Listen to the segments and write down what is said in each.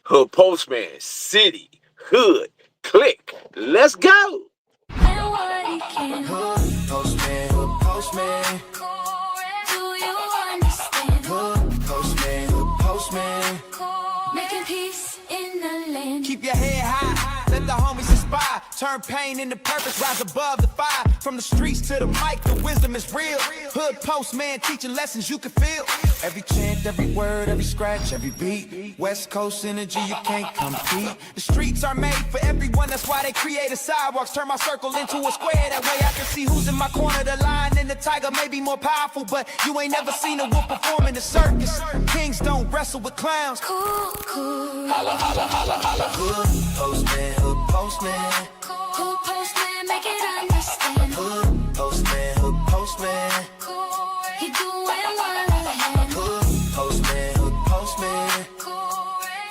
Hood Postman, city, hood, click. Let's go. Hood postman, hood postman. Do you understand? Hood postman. Making peace in the land. Keep your head high, let the homies inspire. Turn pain into purpose, rise above the fire. From the streets to the mic, the wisdom is real. Hood postman teaching lessons you can feel. Every chant, every word, every scratch, every beat. West Coast energy, you can't compete. The streets are made for everyone, that's why they created sidewalks. Turn my circle into a square, that way I can see who's in my corner. The lion and the tiger may be more powerful, but you ain't never seen a wolf perform in the circus. Kings don't wrestle with clowns. Cool. Holla, holla, holla, holla. Hood postman, hood postman. Hood postman, make it understand. Hood postman. He doing one hand. Hood postman.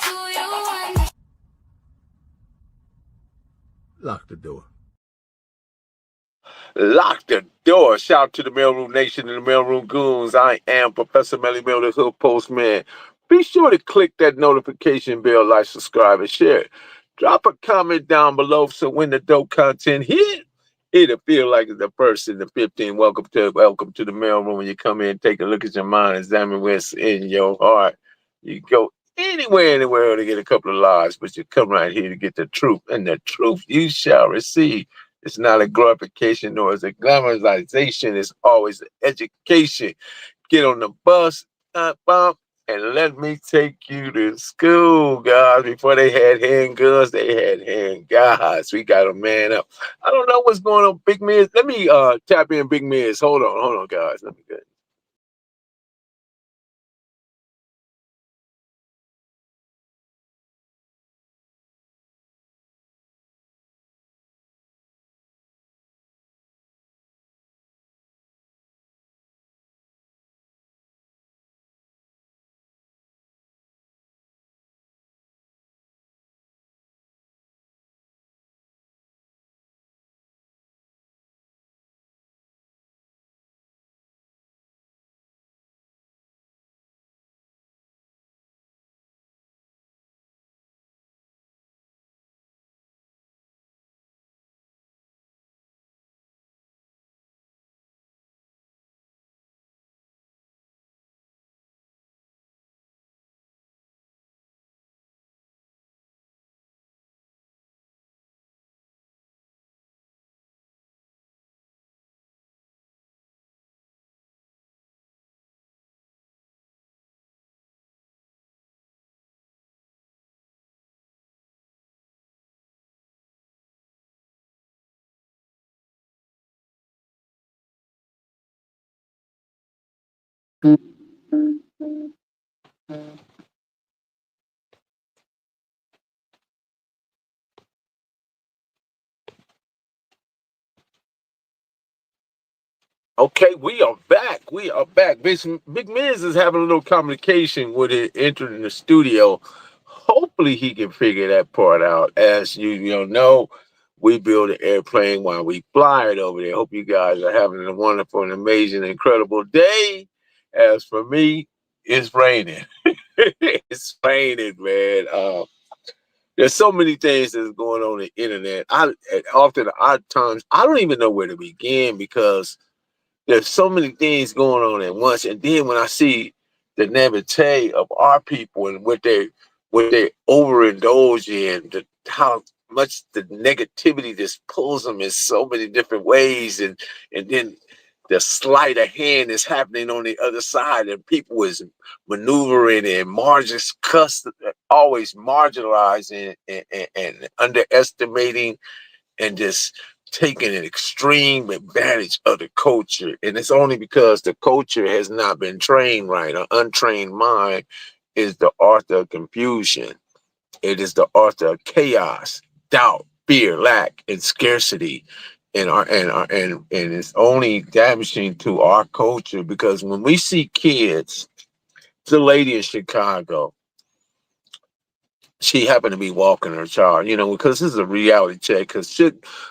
Do you understand? Lock the door. Lock the door. Shout out to the Mailroom Nation and the Mailroom Goons. I am Professor Melly Mill, the Hood Postman. Be sure to click that notification bell, like, subscribe, and share. Drop a comment down below so when the dope content hit, it'll feel like it's the first in the 15. Welcome to the mailroom. When you come in, take a look at your mind, examine what's in your heart. You go anywhere in the world to get a couple of lies, but you come right here to get the truth, and the truth you shall receive. It's not a glorification nor is a glamorization. It's always an education. Get on the bus, bump, and let me take you to school, guys. Before they had handguns, they had handguards. We got a man up. I don't know what's going on, Big Miz. Let me tap in Big Miz. Hold on, guys. Let me get. Okay, we are back. We are back. Big Miz is having a little communication with it entering the studio. Hopefully, he can figure that part out. As you know, we build an airplane while we fly it over there. Hope you guys are having a wonderful and amazing, incredible day. As for me, it's raining. It's raining, man. There's so many things that's going on the internet. Often at odd times I don't even know where to begin because there's so many things going on at once. And then when I see the naivete of our people and what they overindulge in, how much the negativity just pulls them in so many different ways, and then the sleight of hand is happening on the other side, and people is maneuvering and always marginalizing and underestimating and just taking an extreme advantage of the culture. And it's only because the culture has not been trained right. An untrained mind is the author of confusion. It is the author of chaos, doubt, fear, lack, and scarcity. And it's only damaging to our culture because when we see kids, the lady in Chicago, she happened to be walking her child, because this is a reality check. Because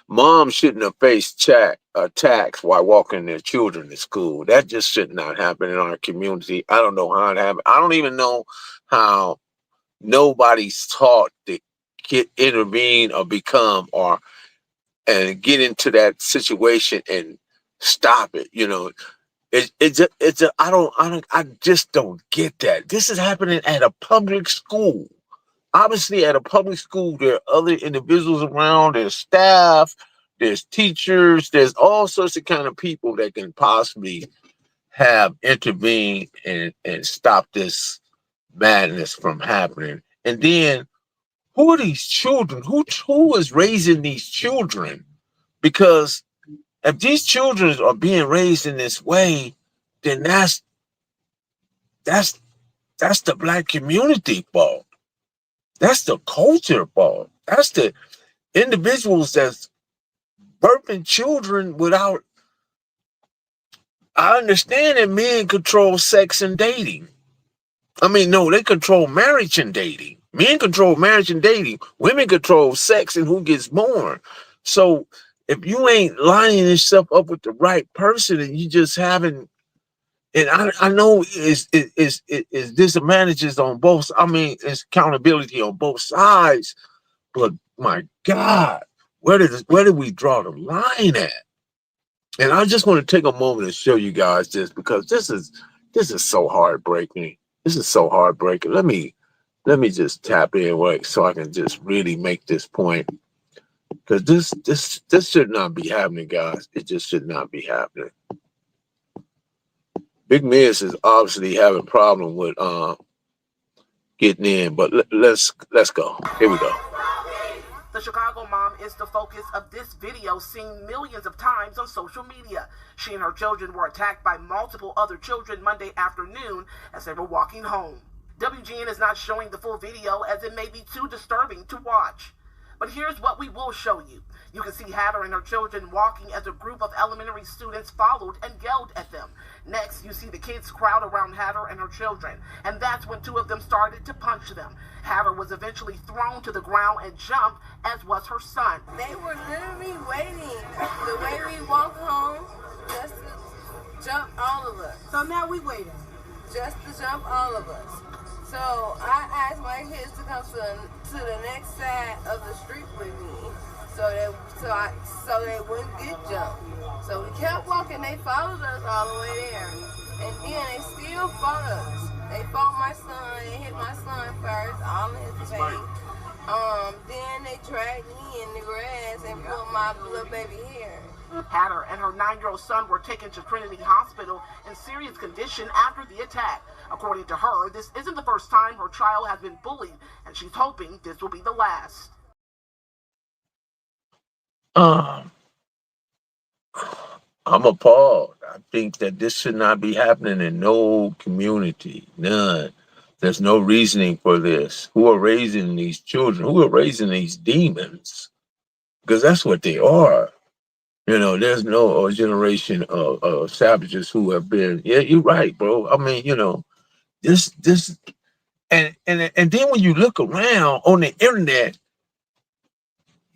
moms shouldn't have faced attacks while walking their children to school. That just should not happen in our community. I don't know how it happened. I don't even know how nobody's taught to intervene or become or and get into that situation and stop it. I just don't get that. This is happening at a public school. Obviously, at a public school, there are other individuals around. There's staff, there's teachers, there's all sorts of kind of people that can possibly have intervened and stop this madness from happening. And then, who are these children? Who is raising these children? Because if these children are being raised in this way, then that's that's the black community fault. That's the culture fault. That's the individuals that's birthing children without. I understand that men control sex and dating. I mean, no, they control marriage and dating. Men control marriage and dating. Women control sex and who gets born. So if you ain't lining yourself up with the right person and you just haven't, and I know it's disadvantages on both. I mean, it's accountability on both sides. But my God, where did we draw the line at? And I just want to take a moment and show you guys this because this is so heartbreaking. This is so heartbreaking. Let me just tap in right so I can just really make this point. Because this should not be happening, guys. It just should not be happening. Big Miz is obviously having a problem with getting in, but let's go. Here we go. The Chicago mom is the focus of this video seen millions of times on social media. She and her children were attacked by multiple other children Monday afternoon as they were walking home. WGN is not showing the full video as it may be too disturbing to watch. But here's what we will show you. You can see Hatter and her children walking as a group of elementary students followed and yelled at them. Next, you see the kids crowd around Hatter and her children, and that's when two of them started to punch them. Hatter was eventually thrown to the ground and jumped, as was her son. They were literally waiting the way we walked home just to jump all of us. So now we waiting. Just to jump all of us. So I asked my kids to come to the next side of the street with me so they wouldn't get jumped. So we kept walking, they followed us all the way there. And then they still fought us. They fought my son, they hit my son first, all in his face. Then they dragged me in the grass and pulled my little baby hair. Hatter and her 9-year-old son were taken to Trinity Hospital in serious condition after the attack. According to her, this isn't the first time her child has been bullied, and she's hoping this will be the last. I'm appalled. I think that this should not be happening in no community, none. There's no reasoning for this. Who are raising these children? Who are raising these demons? Because that's what they are. There's no generation of savages who have been. Yeah, you're right, bro. I mean, this, and then when you look around on the internet,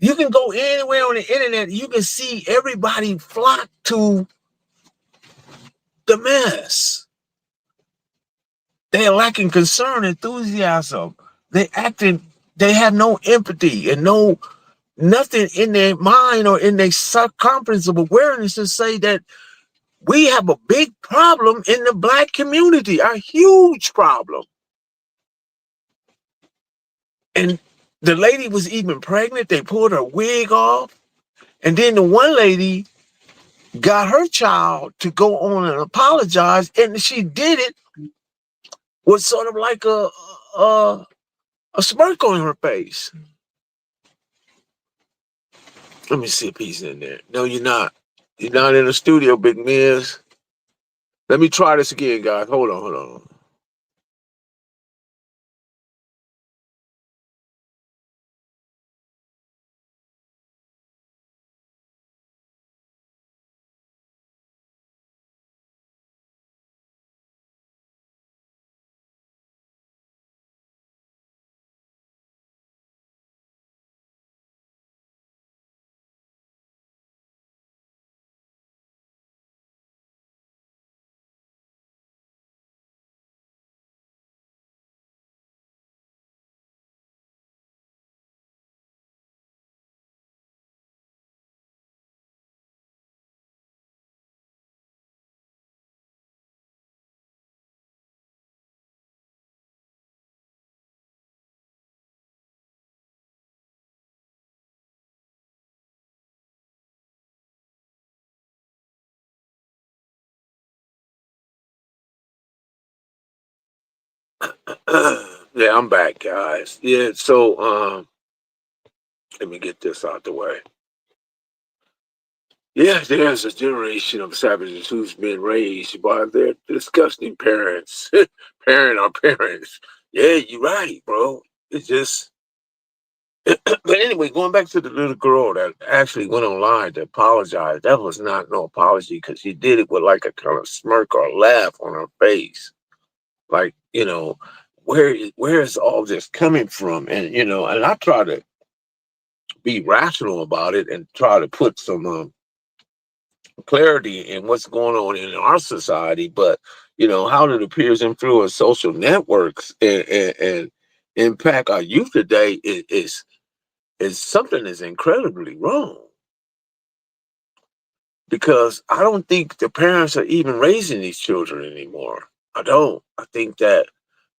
you can go anywhere on the internet. You can see everybody flock to the mess. They are lacking concern, enthusiasm. They have no empathy and nothing in their mind or in their circumference of awareness to say that we have a big problem in the black community, a huge problem. And the lady was even pregnant. They pulled her wig off. And then the one lady got her child to go on and apologize. And she did it with sort of like a smirk on her face. Let me see if he's in there. No, you're not. You're not in the studio, Big Miz. Let me try this again, guys. Hold on. Yeah, I'm back, guys. Yeah, so let me get this out the way. Yeah, there's a generation of savages who's been raised by their disgusting parents. Parent or parents. Yeah, you're right, bro. It's just but anyway, going back to the little girl that actually went online to apologize, that was not no apology because she did it with like a kind of smirk or laugh on her face. Like, where is all this coming from? And and I try to be rational about it and try to put some clarity in what's going on in our society. But how do the peers influence social networks and impact our youth today is something that's incredibly wrong. Because I don't think the parents are even raising these children anymore. I don't. I think that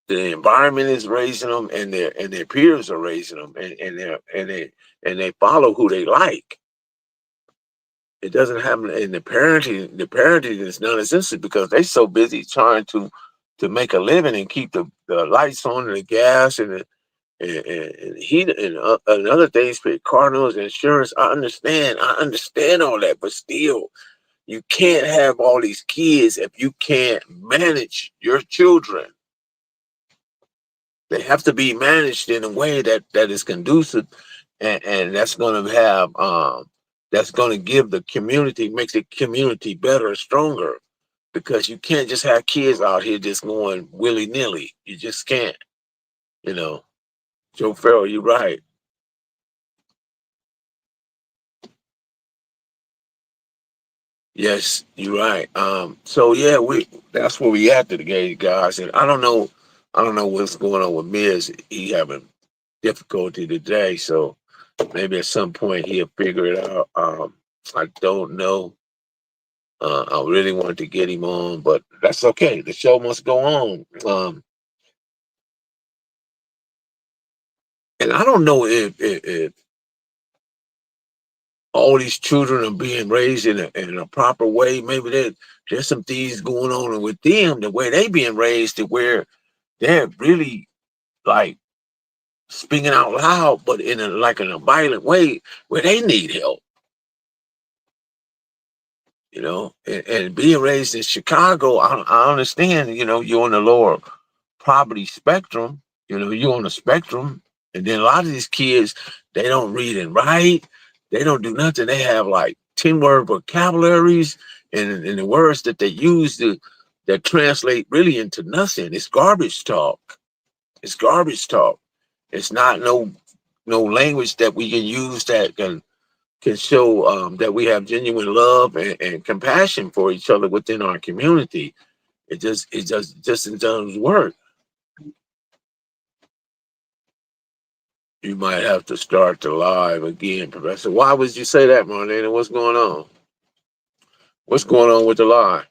the environment is raising them, and their peers are raising them, and they follow who they like. It doesn't happen in the parenting. The parenting is non-existent because they're so busy trying to make a living and keep the lights on and the gas and heat and other things, pay car notes, insurance. I understand all that, but still, you can't have all these kids if you can't manage your children. They have to be managed in a way that is conducive, and that's going to give the community, makes the community better and stronger. Because you can't just have kids out here just going willy nilly. You just can't. You know, Joe Farrell, you're right. Yes, you're right. So yeah, we that's where we at today, guys. And I don't know what's going on with Miz. He having difficulty today, so maybe at some point he'll figure it out. I don't know. I really wanted to get him on, but that's okay. The show must go on. And I don't know if all these children are being raised in a proper way. Maybe there's some things going on with them, the way they being raised, to where they're really like speaking out loud, but in a violent way where they need help. And being raised in Chicago, I understand. You're on the lower poverty spectrum. You're on the spectrum, and then a lot of these kids, they don't read and write. They don't do nothing. They have like 10-word vocabularies, and the words that they use that translate really into nothing. It's garbage talk. It's garbage talk. It's not no language that we can use that can show that we have genuine love and compassion for each other within our community. It just doesn't work. You might have to start the live again, Professor. Why would you say that, Marlena? What's going on? What's going on with the live?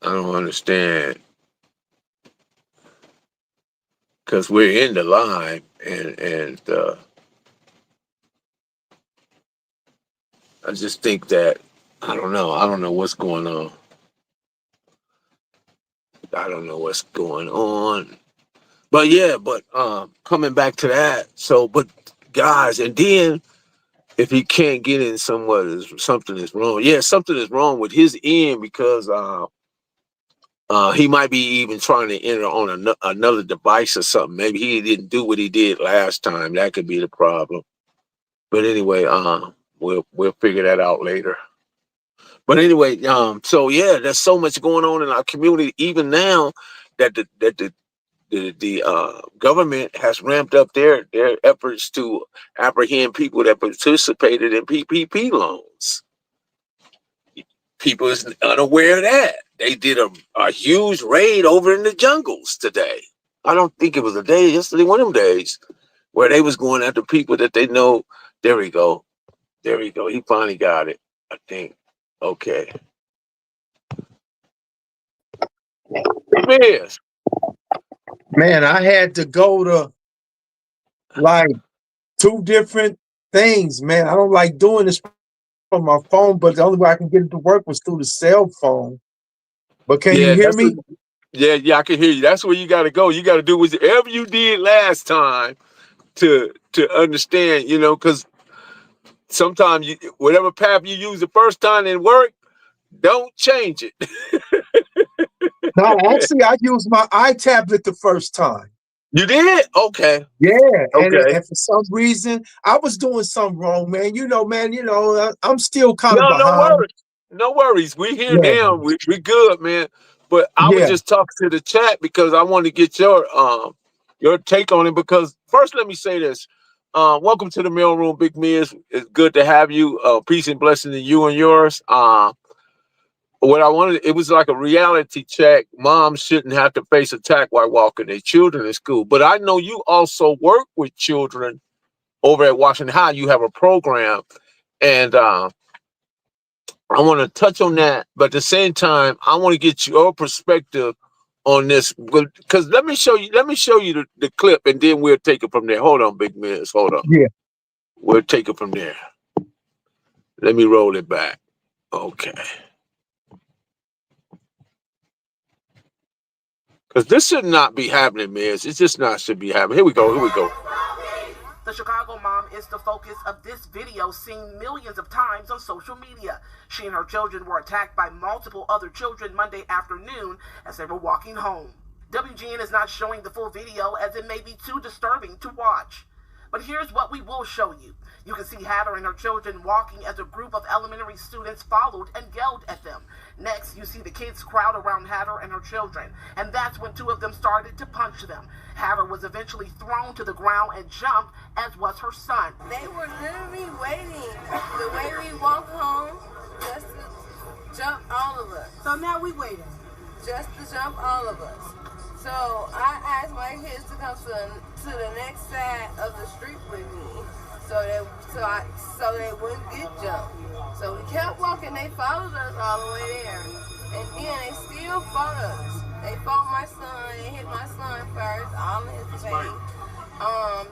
I don't understand because we're in the live, and I just think that I don't know. I don't know what's going on. I don't know what's going on. But yeah, but coming back to that. So, but guys, and then if he can't get in somewhere, something is wrong. Yeah, something is wrong with his end because he might be even trying to enter on another device or something. Maybe he didn't do what he did last time. That could be the problem. But anyway, we'll figure that out later. But anyway, so yeah, there's so much going on in our community even now that the government has ramped up their efforts to apprehend people that participated in PPP loans. People is unaware of that. They did a huge raid over in the jungles today. I don't think it was a day yesterday, one of them days, where they was going after people that they know. There we go. There we go. He finally got it, I think. Okay. Yes. Man, I had to go to like two different things, man. I don't like doing this from my phone, but the only way I can get it to work was through the cell phone. But can you Yeah, hear that's what, me? yeah, I can hear you. That's where you got to go. You got to do whatever you did last time to understand, because sometimes whatever path you use the first time didn't work, don't change it. No, actually, I used my iTablet the first time. You did? Okay. Yeah, Okay. and for some reason I was doing something wrong, man. Man. I'm still kind of No, no behind. worries. No worries. We here Yeah, now. We good, man. But I was yeah, just talking to the chat because I want to get your take on it. Because first, let me say this. Welcome to the mailroom, Big Miz. It's good to have you. Peace and blessing to you and yours. What I wanted, it was like a reality check. Moms shouldn't have to face attack while walking their children in school. But I know you also work with children over at Washington High. You have a program, and I want to touch on that, but at the same time, I want to get your perspective on this. Because let me show you the clip, and then we'll take it from there. Hold on, Big Miss. Hold on. yeah. We'll take it from there. Let me roll it back. Okay. Because this should not be happening, Miss. It's just not should be happening. Here we go. Here we go. The Chicago mom is the focus of this video seen millions of times on social media. She and her children were attacked by multiple other children Monday afternoon as they were walking home. WGN is not showing the full video as it may be too disturbing to watch. But here's what we will show you. You can see Hatter and her children walking as a group of elementary students followed and yelled at them. Next, you see the kids crowd around Hatter and her children, and that's when two of them started to punch them. Hatter was eventually thrown to the ground and jumped, as was her son. They were literally waiting the way we walked home just to jump all of us. So now we waiting. Just to jump all of us. So I asked my kids to come to the next side of the street with me, so they wouldn't get jumped. So we kept walking. They followed us all the way there, and then they still fought us. They fought my son. They hit my son first, all in his face.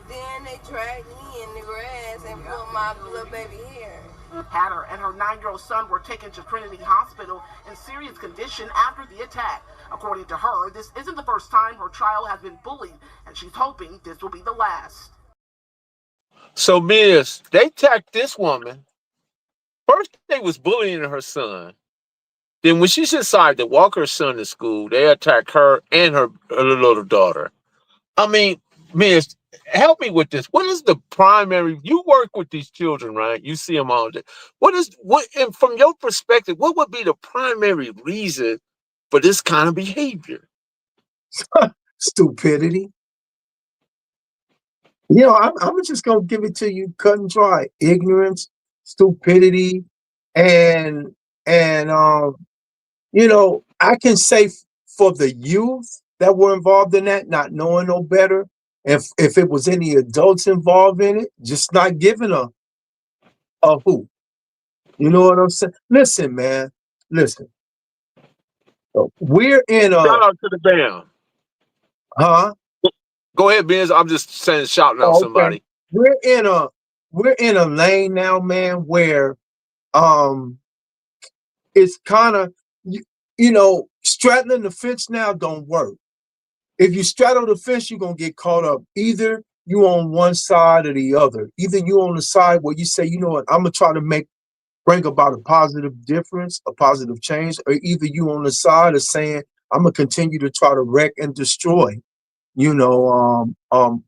Then they dragged me in the grass and pulled my little baby hair. Hatter and her 9-year-old son were taken to Trinity Hospital in serious condition after the attack. According to her, this isn't the first time her child has been bullied, and she's hoping this will be the last. So, Miss, they attacked this woman. First, they was bullying her son. Then, when she decided to walk her son to school, they attacked her and her little daughter. I mean, Miss, help me with this. What is the primary? You work with these children, right? You see them all day. And from your perspective, what would be the primary reason for this kind of behavior? Stupidity. I'm just gonna give it to you cut and dry. Ignorance, stupidity, and I can say for the youth that were involved in that, not knowing no better. If it was any adults involved in it, just not giving a hoot. You know what I'm saying? Listen, man. Listen. We're in Shout a out to the band. huh? Go ahead, Biz. I'm just saying, shouting out Okay. somebody. We're in a lane now, man, where it's kind of straddling the fence now don't work. If you straddle the fence, you're gonna get caught up. Either you on one side or the other. Either you on the side where you say, you know what, I'm gonna try to bring about a positive difference, a positive change, or either you on the side of saying, I'm gonna continue to try to wreck and destroy,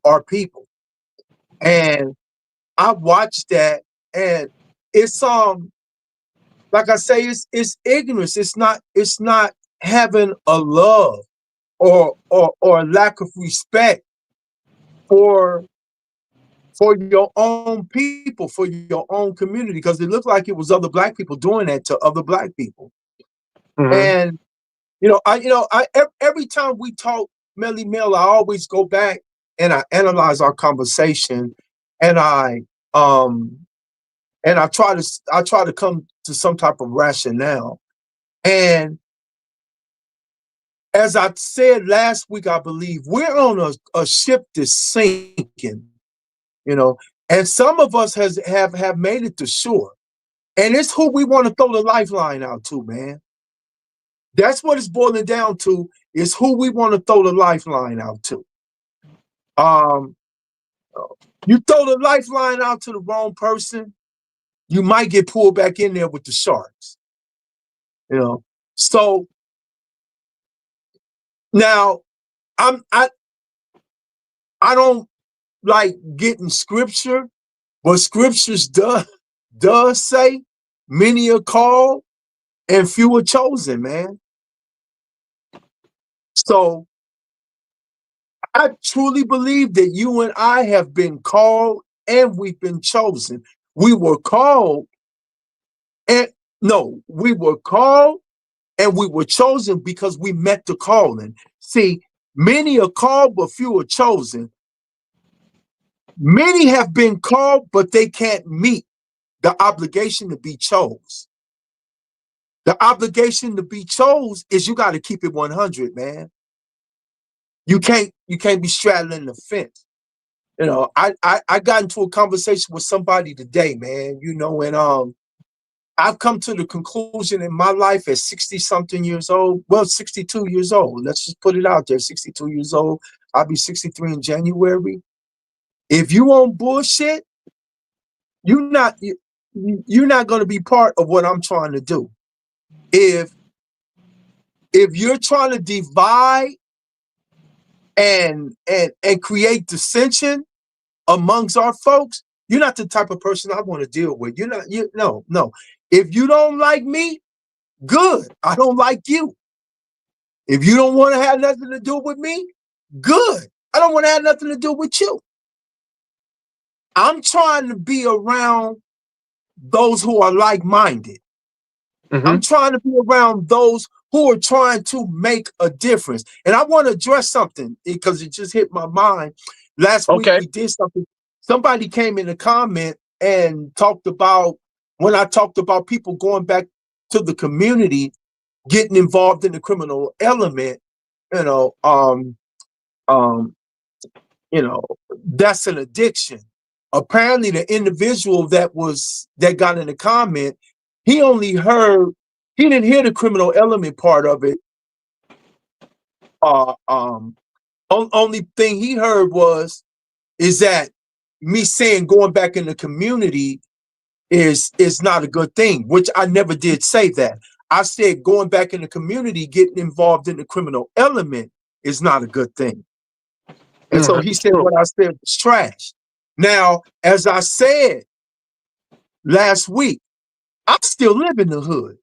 our people. And I watched that, and it's like I say, it's ignorance. It's not having a love or a lack of respect for your own people, for your own community, because it looked like it was other black people doing that to other black people. Mm-hmm. And every time we talk Melly Mel, I always go back and I analyze our conversation, and I try to come to some type of rationale. And as I said last week, I believe we're on a ship that's sinking. you know. And some of us have made it to shore. And it's who we want to throw the lifeline out to, man. That's what it's boiling down to, is who we want to throw the lifeline out to. You throw the lifeline out to the wrong person, you might get pulled back in there with the sharks. You know. So now I don't like getting scripture, but scriptures does say many are called and few are chosen, man. So I truly believe that you and I have been called and we've been chosen. We were called and no, we were called and we were chosen because we met the calling. See, many are called, but few are chosen. Many have been called, but they can't meet the obligation to be chose. The obligation to be chose is you got to keep it 100, man. You can't be straddling the fence. You know, I got into a conversation with somebody today, man, you know, and I've come to the conclusion in my life at 60-something years old, well, 62 years old. Let's just put it out there, 62 years old. I'll be 63 in January. If you on bullshit, you're not going to be part of what I'm trying to do. If you're trying to divide and create dissension amongst our folks, you're not the type of person I want to deal with. You're not. No. If you don't like me, good. I don't like you. If you don't want to have nothing to do with me, good. I don't want to have nothing to do with you. I'm trying to be around those who are like-minded. I'm trying to be around those who are trying to make a difference. And I want to address something because it just hit my mind. Last week we did something. Somebody came in a comment and talked about, when I talked about people going back to the community, getting involved in the criminal element, you know, that's an addiction. Apparently the individual that got in the comment, he didn't hear the criminal element part of it. Only thing he heard is that me saying going back in the community is not a good thing, which I never did say that. I said going back in the community, getting involved in the criminal element is not a good thing. And so he said what I said was trash. Now, as I said last week, I still live in the hood.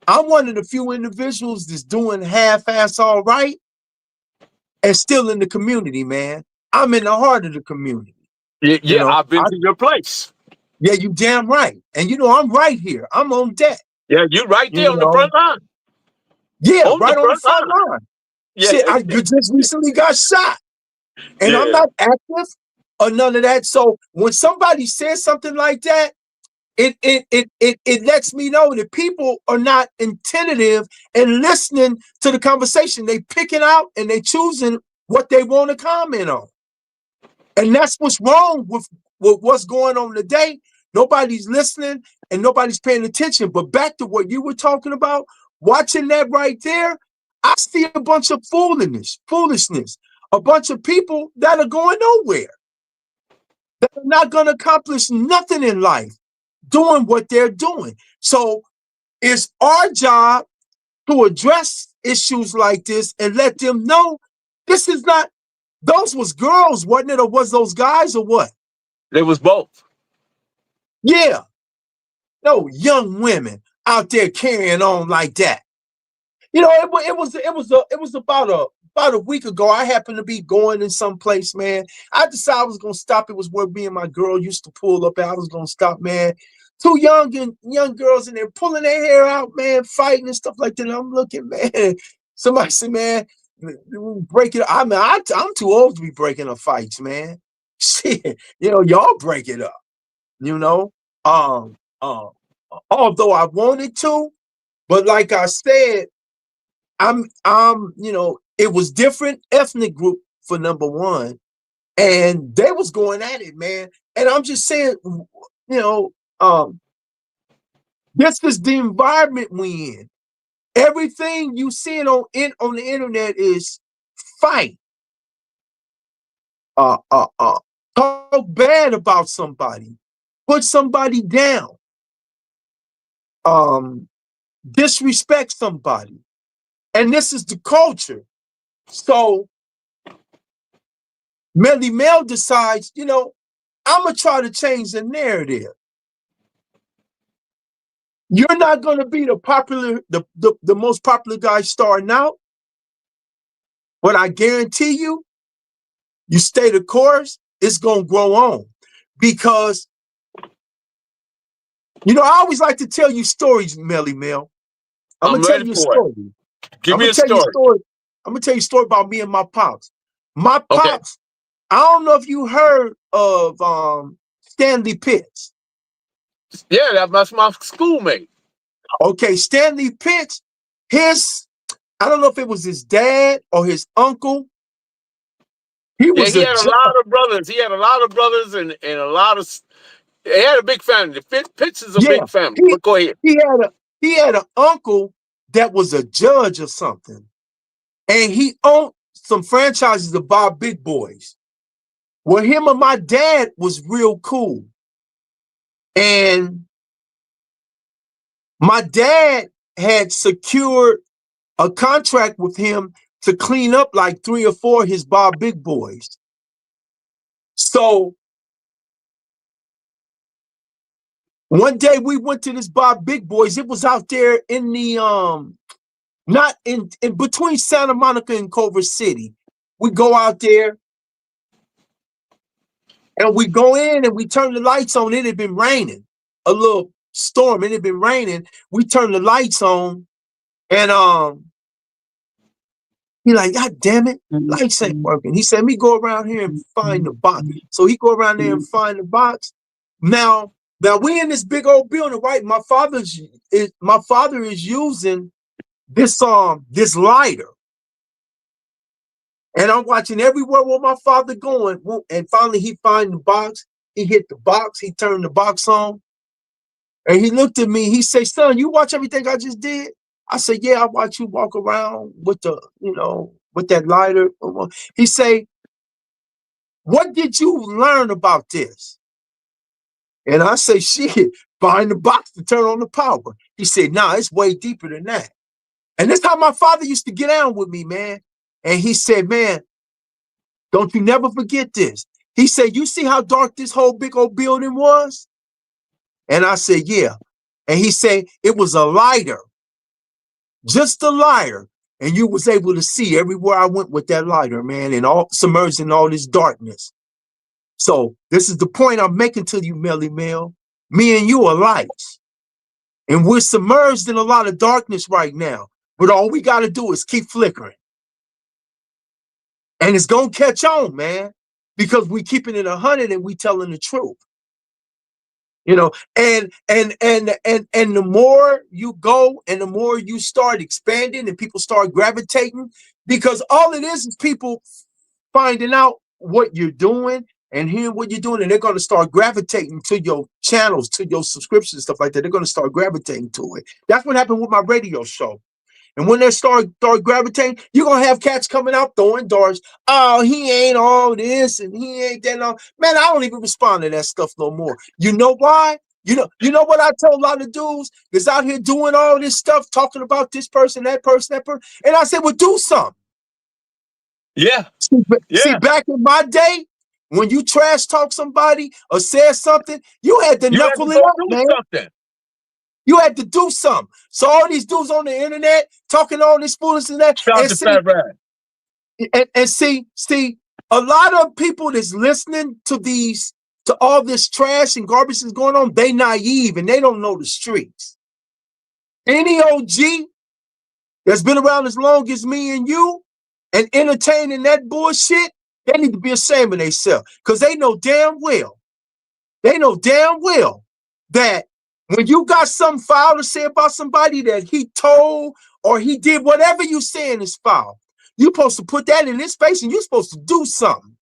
I'm one of the few individuals that's doing half-ass all right and still in the community, man. I'm in the heart of the community. Yeah, I've been to your place. Yeah, you damn right. And you know, I'm right here. I'm on deck. Yeah, you right there on the front line. Yeah, right on the front line. Yeah. Shit, I just recently got shot. And I'm not active or none of that. So when somebody says something like that, it lets me know that people are not attentive and listening to the conversation. They picking out and they choosing what they want to comment on. And that's what's wrong with what's going on today. Nobody's listening and nobody's paying attention. But back to what you were talking about, watching that right there, I see a bunch of foolishness, a bunch of people that are going nowhere, that are not going to accomplish nothing in life doing what they're doing. So it's our job to address issues like this and let them know this is not, those was girls, wasn't it? Or was those guys or what? It was both. Yeah. No, young women out there carrying on like that. You know, it was about a week ago. I happened to be going in some place, man. I decided I was gonna stop. It was where me and my girl used to pull up. I was gonna stop, man. Two young girls in there pulling their hair out, man, fighting and stuff like that. And I'm looking, man. Somebody said, man, break it up. I mean, I'm too old to be breaking up fights, man. Shit, you know, y'all break it up. You know, although I wanted to, but like I said, I'm, you know, it was different ethnic group for number one, and they was going at it, man. And I'm just saying, this is the environment we in. Everything you seeing on the internet is fight. Talk bad about somebody, put somebody down, disrespect somebody. And this is the culture. So Melly Mel decides, I'm gonna try to change the narrative. You're not gonna be the most popular guy starting out, but I guarantee you, you stay the course, it's gonna grow on. Because I always like to tell you stories, Melly Mel. I'm gonna tell ready you a for it. story. Give I'm me gonna a tell you a story. story. I'm gonna tell you a story about me and my pops. My Okay. pops, I don't know if you heard of Stanley Pitts. Yeah, that's my schoolmate. Okay, Stanley Pitts, I don't know if it was his dad or his uncle. He Yeah, was he a had a judge. lot of brothers. He had a lot of brothers and a lot of. He had a big family. Pitts is a Yeah, big family. he But go ahead. he had an uncle that was a judge or something, and he owned some franchises of Bob Big Boys. Well, him and my dad was real cool, and my dad had secured a contract with him to clean up like 3 or 4 of his Bob Big Boys. So one day we went to this Bob Big Boys. It was out there in the not in between Santa Monica and Culver City. We go out there and we go in and we turn the lights on. It had been raining, a little storm. It had been raining. We turned the lights on, and he like, God damn it, lights ain't working. He said, let me go around here and find the box. So he go around there and find the box. Now we in this big old building, right? My father is using this lighter. And I'm watching everywhere where my father going. And finally he find the box. He hit the box, he turned the box on. And he looked at me, he said, son, you watch everything I just did? I said, yeah, I watch you walk around with with that lighter. He say, what did you learn about this? And I say, shit, find the box to turn on the power. He said, nah, it's way deeper than that. And that's how my father used to get down with me, man. And he said, man, don't you never forget this. He said, you see how dark this whole big old building was? And I said, yeah. And he said, it was a lighter, just a lighter. And you was able to see everywhere I went with that lighter, man, and all submerged in all this darkness. So this is the point I'm making to you, Melly Mel. Me and you are lights. And we're submerged in a lot of darkness right now. But all we got to do is keep flickering. And it's going to catch on, man, because we keeping it 100 and we telling the truth. And the more you go and the more you start expanding and people start gravitating, because all it is people finding out what you're doing and hearing what you're doing, and they're going to start gravitating to your channels, to your subscriptions, stuff like that. They're going to start gravitating to it. That's what happened with my radio show. And when they start gravitating, you're going to have cats coming out throwing darts. Oh, he ain't all this and he ain't that. No. Man, I don't even respond to that stuff no more. You know why? You know what I tell a lot of dudes that's out here doing all this stuff, talking about this person, that person, that person. And I said, well, do something. Yeah. See, back in my day, when you trash talk somebody or said something, you had to knuckle it up, man. Something. You had to do something. So all these dudes on the internet talking all this foolishness and that, and see, a lot of people that's listening to all this trash and garbage that's going on, they naive and they don't know the streets. Any OG that's been around as long as me and you and entertaining that bullshit, they need to be ashamed of themselves, because they know damn well that when you got something foul to say about somebody that he told or he did, whatever you saying is foul, you're supposed to put that in his face and you're supposed to do something.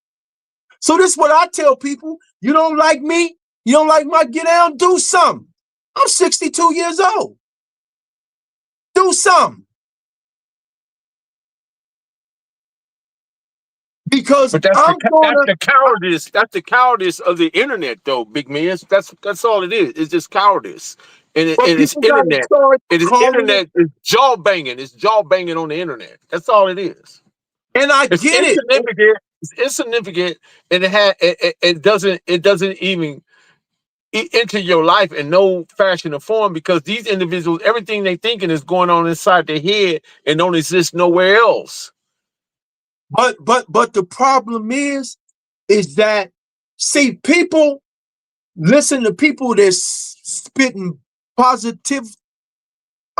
So this is what I tell people. You don't like me? You don't like my get down? Do something. I'm 62 years old. Do something. Because But that's I'm that's gonna the cowardice. That's the cowardice of the internet, though, Big Man. That's all it is. It's just cowardice, but and it's people gotta internet. start It is calling it, internet. It's jaw banging. It's jaw banging on the internet. That's all it is. and I It's get it. insignificant. It's insignificant, and it doesn't even enter your life in no fashion or form because these individuals, everything they thinking is going on inside their head and don't exist nowhere else. But the problem is that see, people listen to people that's spitting positive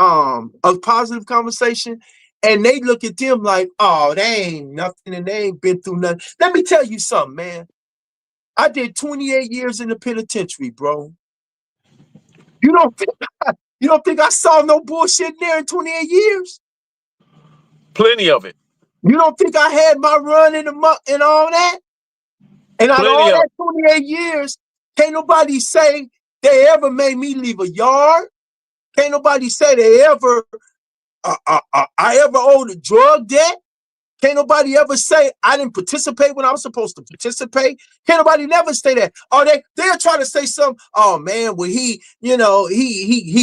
a positive conversation, and they look at them like, oh, they ain't nothing and they ain't been through nothing. Let me tell you something, man. I did 28 years in the penitentiary, bro. You don't think you don't think I saw no bullshit in there in 28 years? Plenty of it. You don't think I had my run in the muck and all that? And out of Plenty all of that 28 years, can't nobody say they ever made me leave a yard. Can't nobody say they ever I ever owed a drug debt. Can't nobody ever say I didn't participate when I was supposed to participate. Can't nobody never say that. Or they'll try to say something, oh man, well he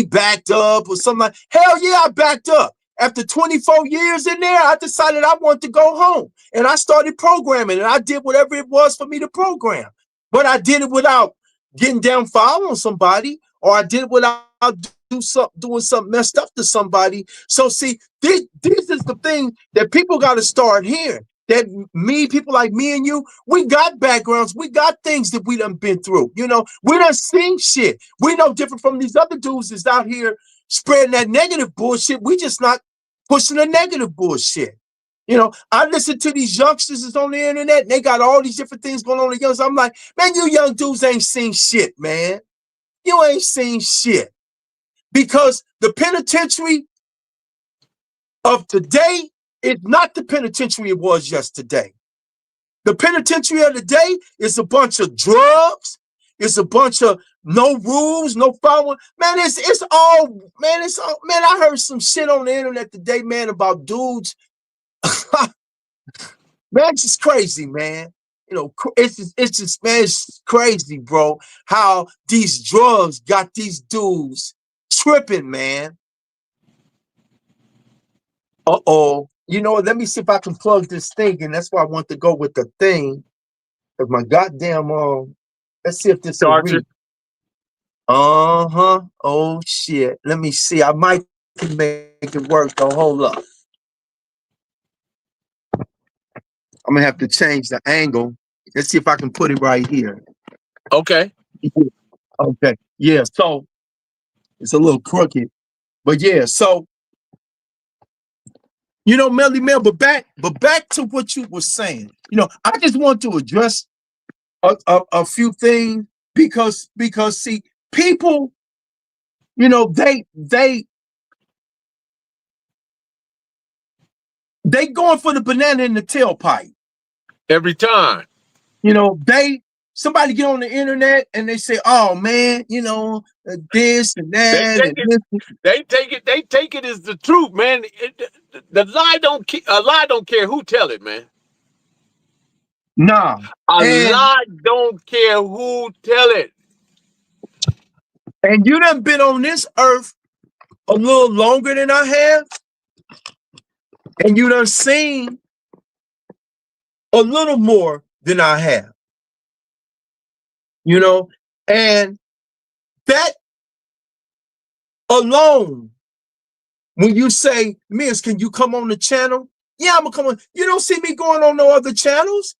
backed up or something like. Hell yeah, I backed up. After 24 years in there, I decided I wanted to go home. And I started programming and I did whatever it was for me to program. But I did it without getting down foul on somebody, or I did it without doing something messed up to somebody. So see, this is the thing that people got to start hearing. That people like me and you, we got backgrounds, we got things that we done been through. You know, we done seen shit. We no different from these other dudes that's out here spreading that negative bullshit. We just not pushing the negative bullshit. You know, I listen to these youngsters that's on the internet, and they got all these different things going on. I'm like, man, you young dudes ain't seen shit, man. You ain't seen shit. Because the penitentiary of today is not the penitentiary it was yesterday. The penitentiary of today is a bunch of drugs. It's a bunch of no rules, no following. Man, it's all, man, I heard some shit on the internet today, man, about dudes. Man, it's just crazy, man. You know, it's just, man, it's crazy, bro, how these drugs got these dudes tripping, man. Uh-oh. You know what? Let me see if I can plug this thing, and that's why I want to go with the thing. Because my goddamn, let's see if this will Charger. read. Uh-huh. Oh, shit. Let me see. I might can make it work, though. Hold up. I'm going to have to change the angle. Let's see if I can put it right here. Okay. Okay. Yeah, so it's a little crooked. But yeah, so you know, Melly Mel, but back to what you were saying. You know, I just want to address a few things because see, people, you know, they going for the banana in the tailpipe. Every time. You know, somebody get on the internet and they say, oh man, you know, this and that. They take it as the truth, man. The lie a lie don't care who tell it, man. Nah. A lie don't care who tell it. And you done been on this earth a little longer than I have. And you done seen a little more than I have. You know, and that alone, when you say, Miss, can you come on the channel? Yeah, I'm gonna come on. You don't see me going on no other channels.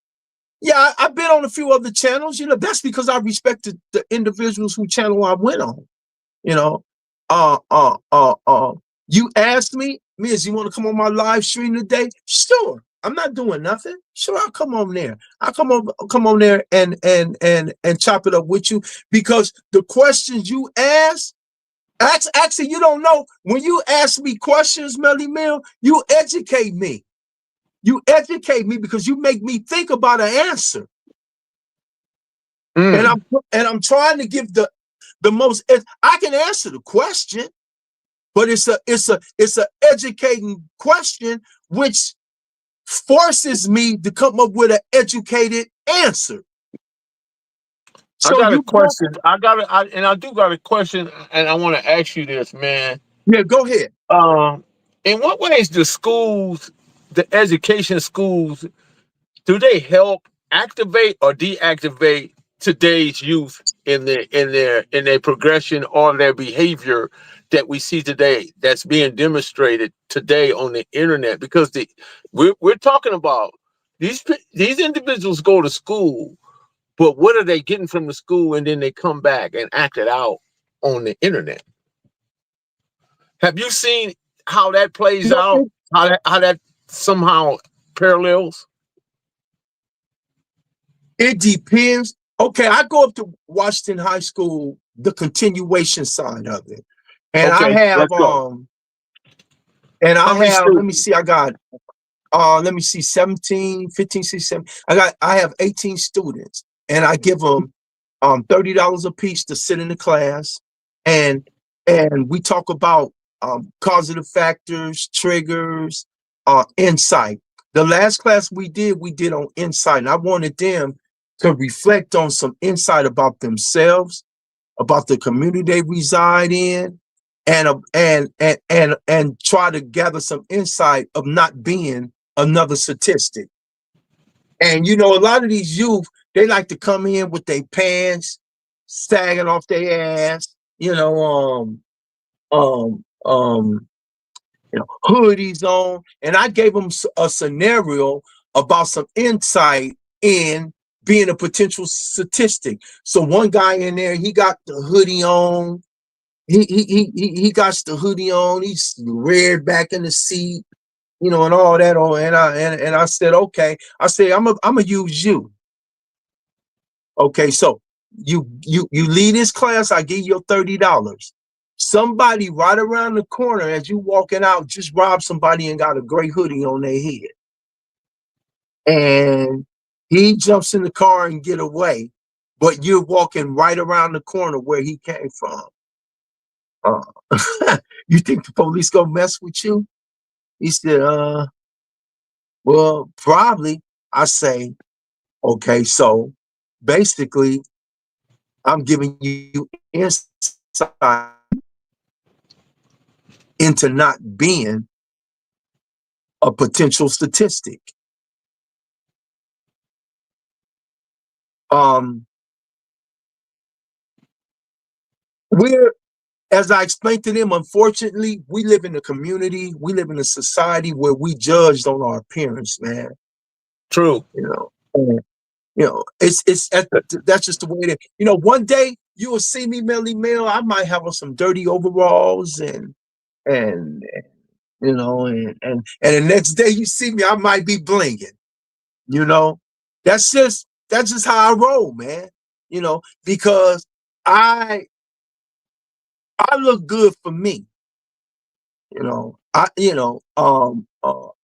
Yeah, I've been on a few other channels. You know, that's because I respected the individuals whose channel I went on. You know, you asked me, Miss, you want to come on my live stream today? Sure. I'm not doing nothing. Sure, I'll come on there. I'll come on there and chop it up with you, because the questions you ask, actually, you don't know. When you ask me questions, Melly Mill, you educate me. You educate me because you make me think about an answer. And Mm. I'm trying to give the most. I can answer the question, but it's a educating question, which forces me to come up with an educated answer. I So got a you go, question. I do got a question, and I want to ask you this, man. yeah, go ahead. Um, in what ways do schools, the education schools, do they help activate or deactivate today's youth in their progression or their behavior that we see today that's being demonstrated today on the internet? Because we're talking about these individuals go to school, but what are they getting from the school, and then they come back and act it out on the internet? Have you seen how that plays No, out? How that somehow parallels? it depends. Okay, I go up to Washington High School, the continuation side of it, and I Okay, have let's go. How many let me students? see, I got let me see, 17, 15, 16, 17. I have 18 students, and I give them $30 a piece to sit in the class, and we talk about causative factors, triggers, insight. The last class we did on insight, and I wanted them to reflect on some insight about themselves, about the community they reside in, and try to gather some insight of not being another statistic. And you know, a lot of these youth, they like to come in with their pants sagging off their ass, um, um, hoodies on. And I gave them a scenario about some insight in being a potential statistic. So one guy in there, he got the hoodie on. He got the hoodie on. He's reared back in the seat, and all that on. And I said, okay. I said, I'm gonna use you. Okay, so you lead this class, I give you $30. Somebody right around the corner as you walking out just robbed somebody and got a gray hoodie on their head. And he jumps in the car and get away, but you're walking right around the corner where he came from. You think the police gonna mess with you? He said, well, probably. I say, okay, so basically, I'm giving you insight into not being a potential statistic. We're, as I explained to them, unfortunately, we live in a community, we live in a society where we judged on our appearance, man. True. And, it's that's just the way it is. One day you will see me, Melly Mel. I might have on some dirty overalls and and the next day you see me, I might be blinging. That's just how I roll, man. Because I look good for me.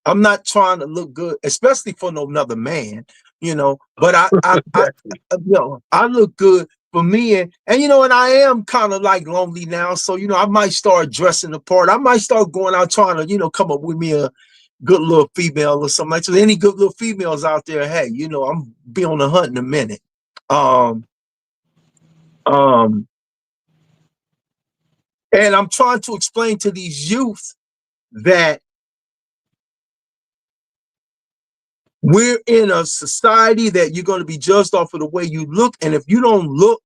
I'm not trying to look good, especially for no another man. But I look good for me, and and I am kind of like lonely now, so I might start dressing the part. I might start going out trying to come up with me a good little female or something like that. So any good little females out there, hey, I'm be on the hunt in a minute. Um, um, and I'm trying to explain to these youth that we're in a society that you're going to be judged off of the way you look. And if you don't look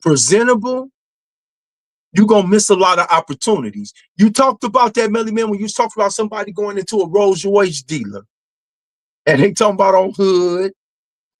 presentable, you're going to miss a lot of opportunities. You talked about that, Melly Man, when you talked about somebody going into a Rolls Royce dealer and they talking about on hood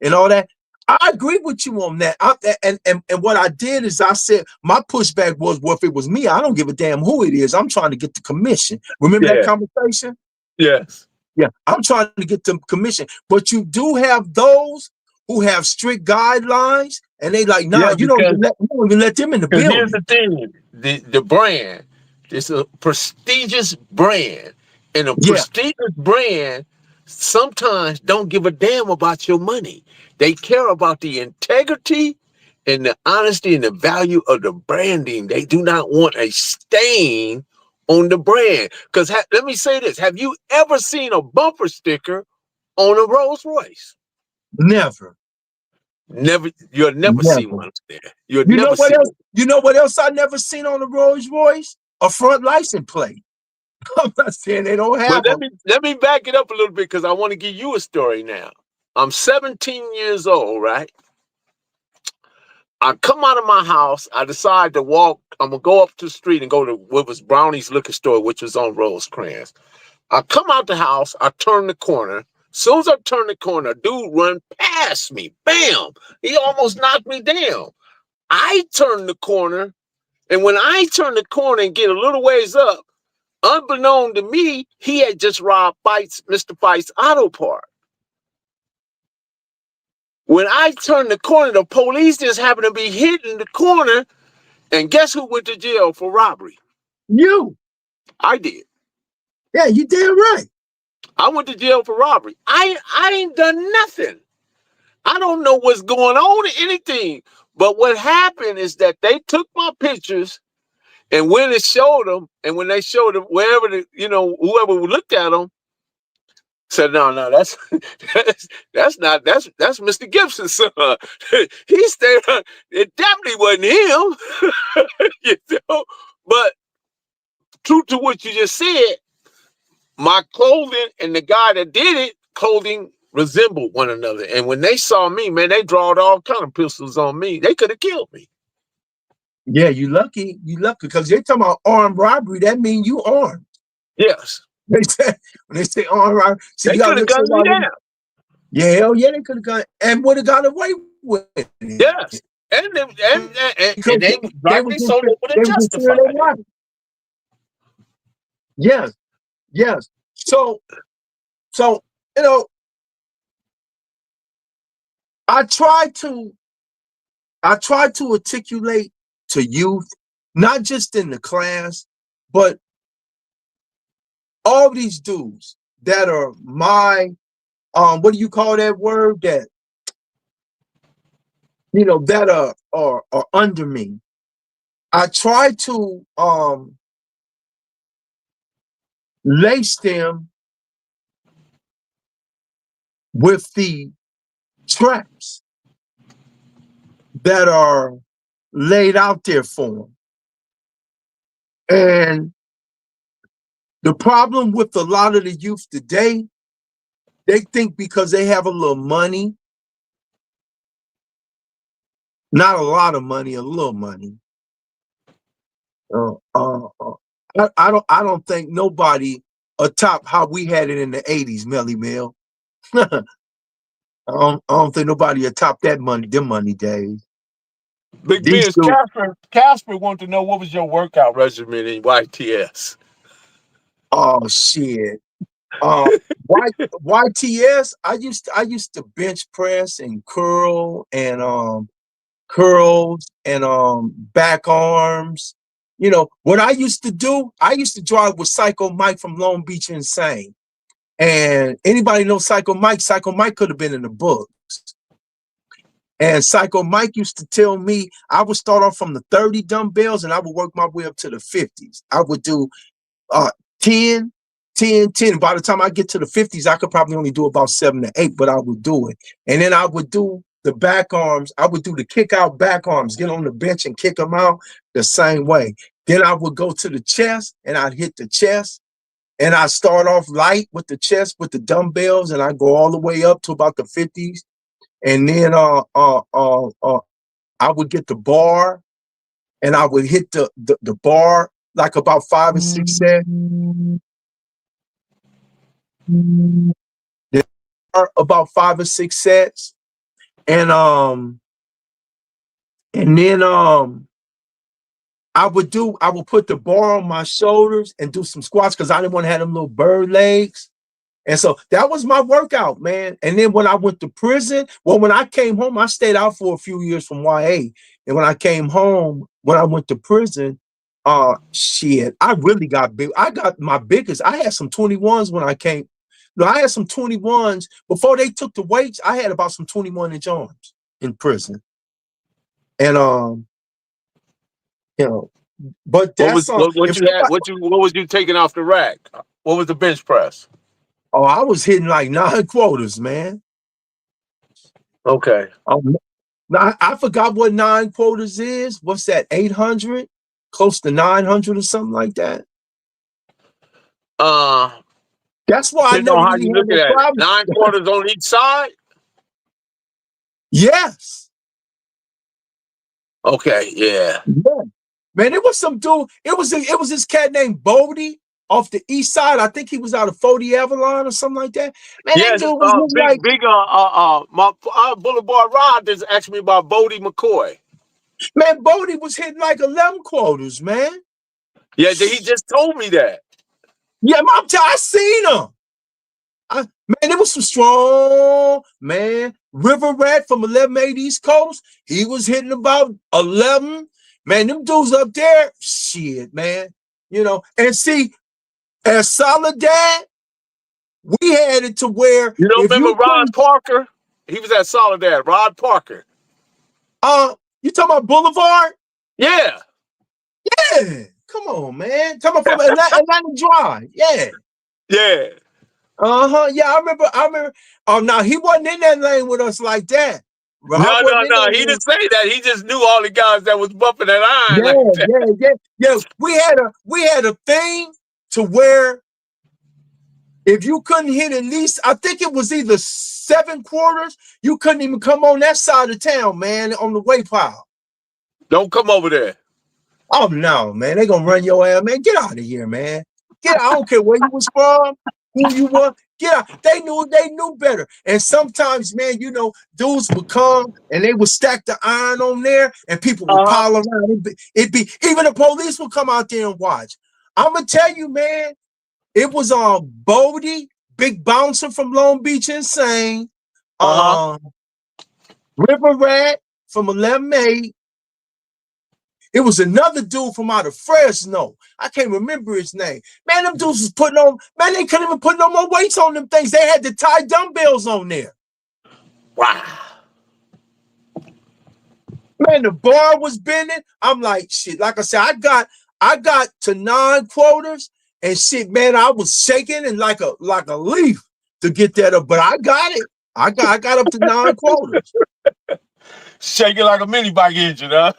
and all that. I agree with you on that. And what I did is I said, my pushback was, well, if it was me, I don't give a damn who it is. I'm trying to get the commission. Remember that conversation? Yes. Yeah, I'm trying to get the commission. But you do have those who have strict guidelines, and they like, nah, Yeah, you don't because even let them in the here's building. the thing: the brand. It's a prestigious brand, and a Yeah, prestigious brand sometimes don't give a damn about your money. They care about the integrity and the honesty and the value of the branding. They do not want a stain on the brand. Because let me say this. Have you ever seen a bumper sticker on a Rolls Royce? Never. Never. You'll never see Never. one there. You'll You know never what see else? one. You know what else I never seen on the Rolls Royce? A front license plate. I'm not saying they don't But have them. let me back it up a little bit because I want to give you a story now. I'm 17 years old, right? I come out of my house. I decide to walk. I'm going to go up to the street and go to what was Brownie's liquor store, which was on Rosecrans. I come out the house. I turn the corner. As soon as I turn the corner, a dude run past me. Bam! He almost knocked me down. I turn the corner. And when I turn the corner and get a little ways up, unbeknown to me, he had just robbed Mr. Fight's auto part. When I turned the corner, the police just happened to be hitting the corner. And guess who went to jail for robbery? You. I did. Yeah, you damn right. I went to jail for robbery. I ain't done nothing. I don't know what's going on or anything. But what happened is that they took my pictures and when it showed them, and when they showed them wherever whoever looked at them said, no, that's that's Mr. Gibson's son. He stayed. It definitely wasn't him. But true to what you just said, my clothing and the guy that did it, clothing resembled one another. And when they saw me, man, they drawed all kind of pistols on me. They could have killed me. Yeah, you lucky. You lucky because they're talking about armed robbery. That means you armed. Yes. They say when they say armed robbery, see, they you gotta could have look gunned me down. Yeah, hell yeah, they could have gone and would have got away with it. Yes. And they rightly so they would have justified it. Yes, yes. So I try to articulate to youth, not just in the class, but all these dudes that are my what do you call that word that that are under me. I try to lace them with the traps that are laid out there for them. And the problem with a lot of the youth today, they think because they have a little money, not a lot of money, a little money. I don't think nobody atop how we had it in the 80s, Melly Mel. I don't think nobody atop that money, them money days. Big Biz, Casper wanted to know what was your workout regimen in YTS. Oh shit. YTS, I used to bench press and curls and back arms. What I used to do, I used to drive with Psycho Mike from Long Beach Insane. And anybody know Psycho Mike? Psycho Mike could have been in the books. And Psycho Mike used to tell me I would start off from the 30 dumbbells and I would work my way up to the 50s. I would do 10. By the time I get to the 50s, I could probably only do about 7 to 8, but I would do it. And then I would do the back arms. I would do the kick out back arms, get on the bench and kick them out the same way. Then I would go to the chest and I'd hit the chest. And I start off light with the chest with the dumbbells and I go all the way up to about the 50s. And then I would get the bar and I would hit the bar like about 5 or 6 sets. About 5 or 6 sets. And then I would put the bar on my shoulders and do some squats because I didn't want to have them little bird legs. And so that was my workout, man. And then when I went to prison, when I came home, I stayed out for a few years from YA. And when I came home, when I went to prison, shit, I really got big. I got my biggest. I had some 21s when I came. No, I had some 21s before they took the weights. I had about some 21-inch arms in prison, and you know, but What was that's what if you had? somebody, What was you taking off the rack? What was the bench press? oh, I was hitting like 9 quarters, man. Okay. Now, I forgot what 9 quarters is. What's that? 800, close to 900 or something like that. Uh, That's why I Depending never on how really you had looking no at it. problem. 9 quarters on each side. Yes. Okay. Yeah. Yeah. Man, it was some dude. It was this cat named Bodie off the east side. I think he was out of 40 Avalon or something like that. Man, that Yes. dude was looking like, Big. My Boulevard Rod just asked me about Bodie McCoy. man, Bodie was hitting like 11 quarters, man. Yeah. He just told me that. Yeah, I seen him. Man, it was some strong, man. River Rat from 1180 East Coast. He was hitting about 11. Man, them dudes up there, shit, man. You know, and see, as Soledad, we had it to where You don't if remember you Rod couldn't, Parker? He was at Soledad. Rod Parker. you talking about Boulevard? Yeah. Yeah, come on, man. Coming from Atlanta Drive, yeah. Yeah. Yeah, I remember. Oh, no, he wasn't in that lane with us like that. Rob wasn't in No. that He lane. didn't say that. He just knew all the guys that was bumping that iron like Yeah, that. yeah. We had a thing to where if you couldn't hit at least, I think it was either 7 quarters, you couldn't even come on that side of town, man, on the way pile. Don't come over there. Oh no, man, they gonna run your ass, man. Get out of here, man. Get out. I don't care where you was from, who you were. Get out. They knew better. And sometimes, man, you know, dudes would come and they would stack the iron on there, and people would Uh-huh. pile around. It'd be even the police would come out there and watch. I'm gonna tell you, man, it was on Bodie, Big Bouncer from Long Beach Insane, Uh-huh. River Rat from 11A. It was another dude from out of Fresno. I can't remember his name. Man, them dudes was putting on, man, they couldn't even put no more weights on them things. They had to tie dumbbells on there. Wow. Man, the bar was bending. I'm like, shit, like I said, I got to 9 quarters and shit, man, I was shaking and like a leaf to get that up, but I got it. I got up to 9 quarters. Shaking like a mini bike engine, huh?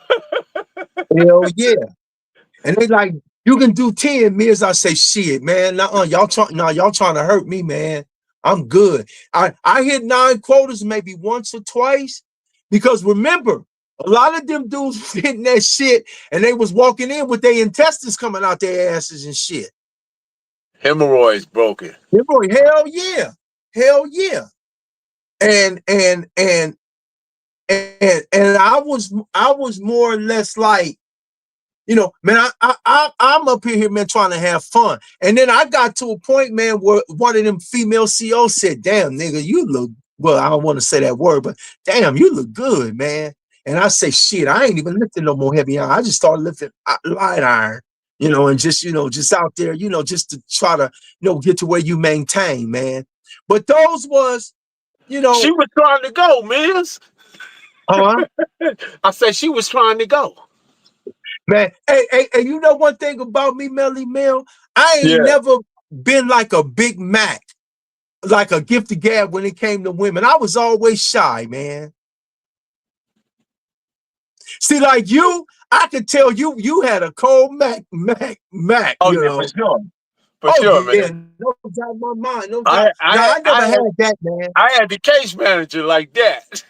Hell yeah. And they like, you can do 10 meals. I say, shit, man. Y'all trying to hurt me, man. I'm good. I hit 9 quarters maybe once or twice. Because remember, a lot of them dudes was hitting that shit and they was walking in with their intestines coming out their asses and shit. Hemorrhoids broken. Hell yeah. Hell yeah. And I was more or less like, you know, man, I'm up here, man, trying to have fun. And then I got to a point, man, where one of them female CEOs said, damn, nigga, you look, well, I don't want to say that word, but damn, you look good, man. And I say, shit, I ain't even lifting no more heavy iron. I just started lifting light iron, you know, and just, you know, just out there, you know, just to try to, you know, get to where you maintain, man. But those was, you know, She was trying to go, Miz. I said she was trying to go. Man, hey, you know one thing about me, Melly Mel? I ain't Yeah. never been like a Big Mac, like a gifted gab when it came to women. I was always shy, man. See, like you, I could tell you had a cold Mac, Oh you yeah, for know. sure. For Oh sure, yeah, man. no doubt in my mind, no doubt. No, I never had that, man. I had the case manager like that.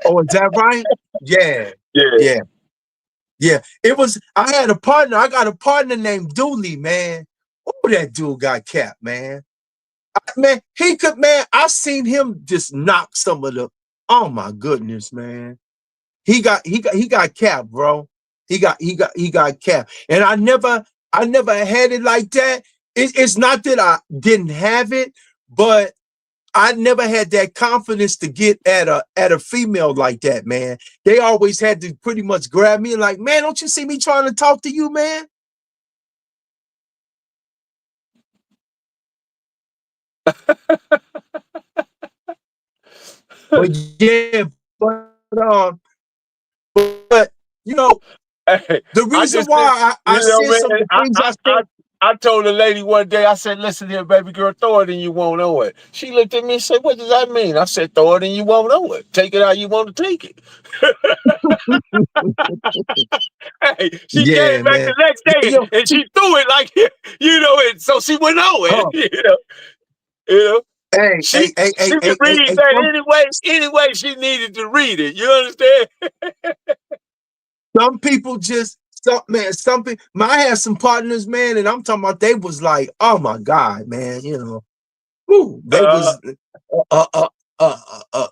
Oh, is that right? Yeah, Yeah. yeah, yeah. It was. I had a partner. I got a partner named Dooley, man. Oh, that dude got capped, man. Man, he could, man. I seen him just knock some of the. Oh my goodness, man. He got capped, bro. He got capped, and I never had it like that. It's not that I didn't have it, but I never had that confidence to get at a female like that, man. They always had to pretty much grab me and like, man, don't you see me trying to talk to you, man? But yeah, um, but you know, Hey, the I reason just said, why I you know, said some man, of the things I said. I told a lady one day, I said, listen here, baby girl, throw it and you won't know it. She looked at me and said, what does that mean? I said, throw it and you won't know it. Take it how you want to take it. Hey, she came Yeah, back man. the next Yeah, day yo, and see, she threw it like, you know, it, so she would know it, huh, you know. hey, She hey, hey, she hey, could hey, hey, read hey, that anyway she needed to read it. You understand? some people just some people. I had some partners, man, and I'm talking about they was like, oh my God, man, you know, whew, they Uh, was uh, uh, uh, uh, uh,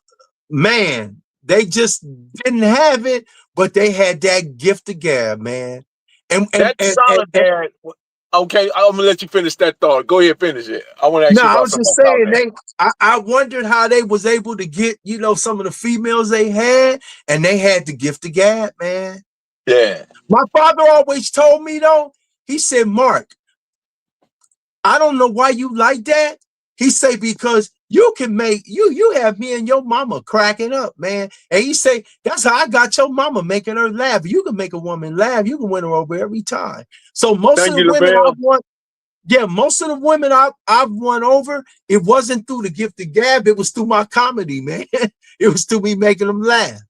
man, they just didn't have it, but they had that gift of gab, man. And and that and and, and solidary. Okay, I'm gonna let you finish that thought. Go ahead, finish it. I want to ask no, you I about was some just more saying comments. I wondered how they was able to get, you know, some of the females they had, and they had the gift of gab, man. Yeah, My father always told me though, he said, Mark, I don't know why you like that. He say, because you can make you have me and your mama cracking up, man. And he say, that's how I got your mama, making her laugh. You can make a woman laugh, you can win her over every time. So most of thank the you, women LaBelle. I've won, yeah, most of the women I've won over, it wasn't through the gift of gab, it was through my comedy, man. It was through me making them laugh.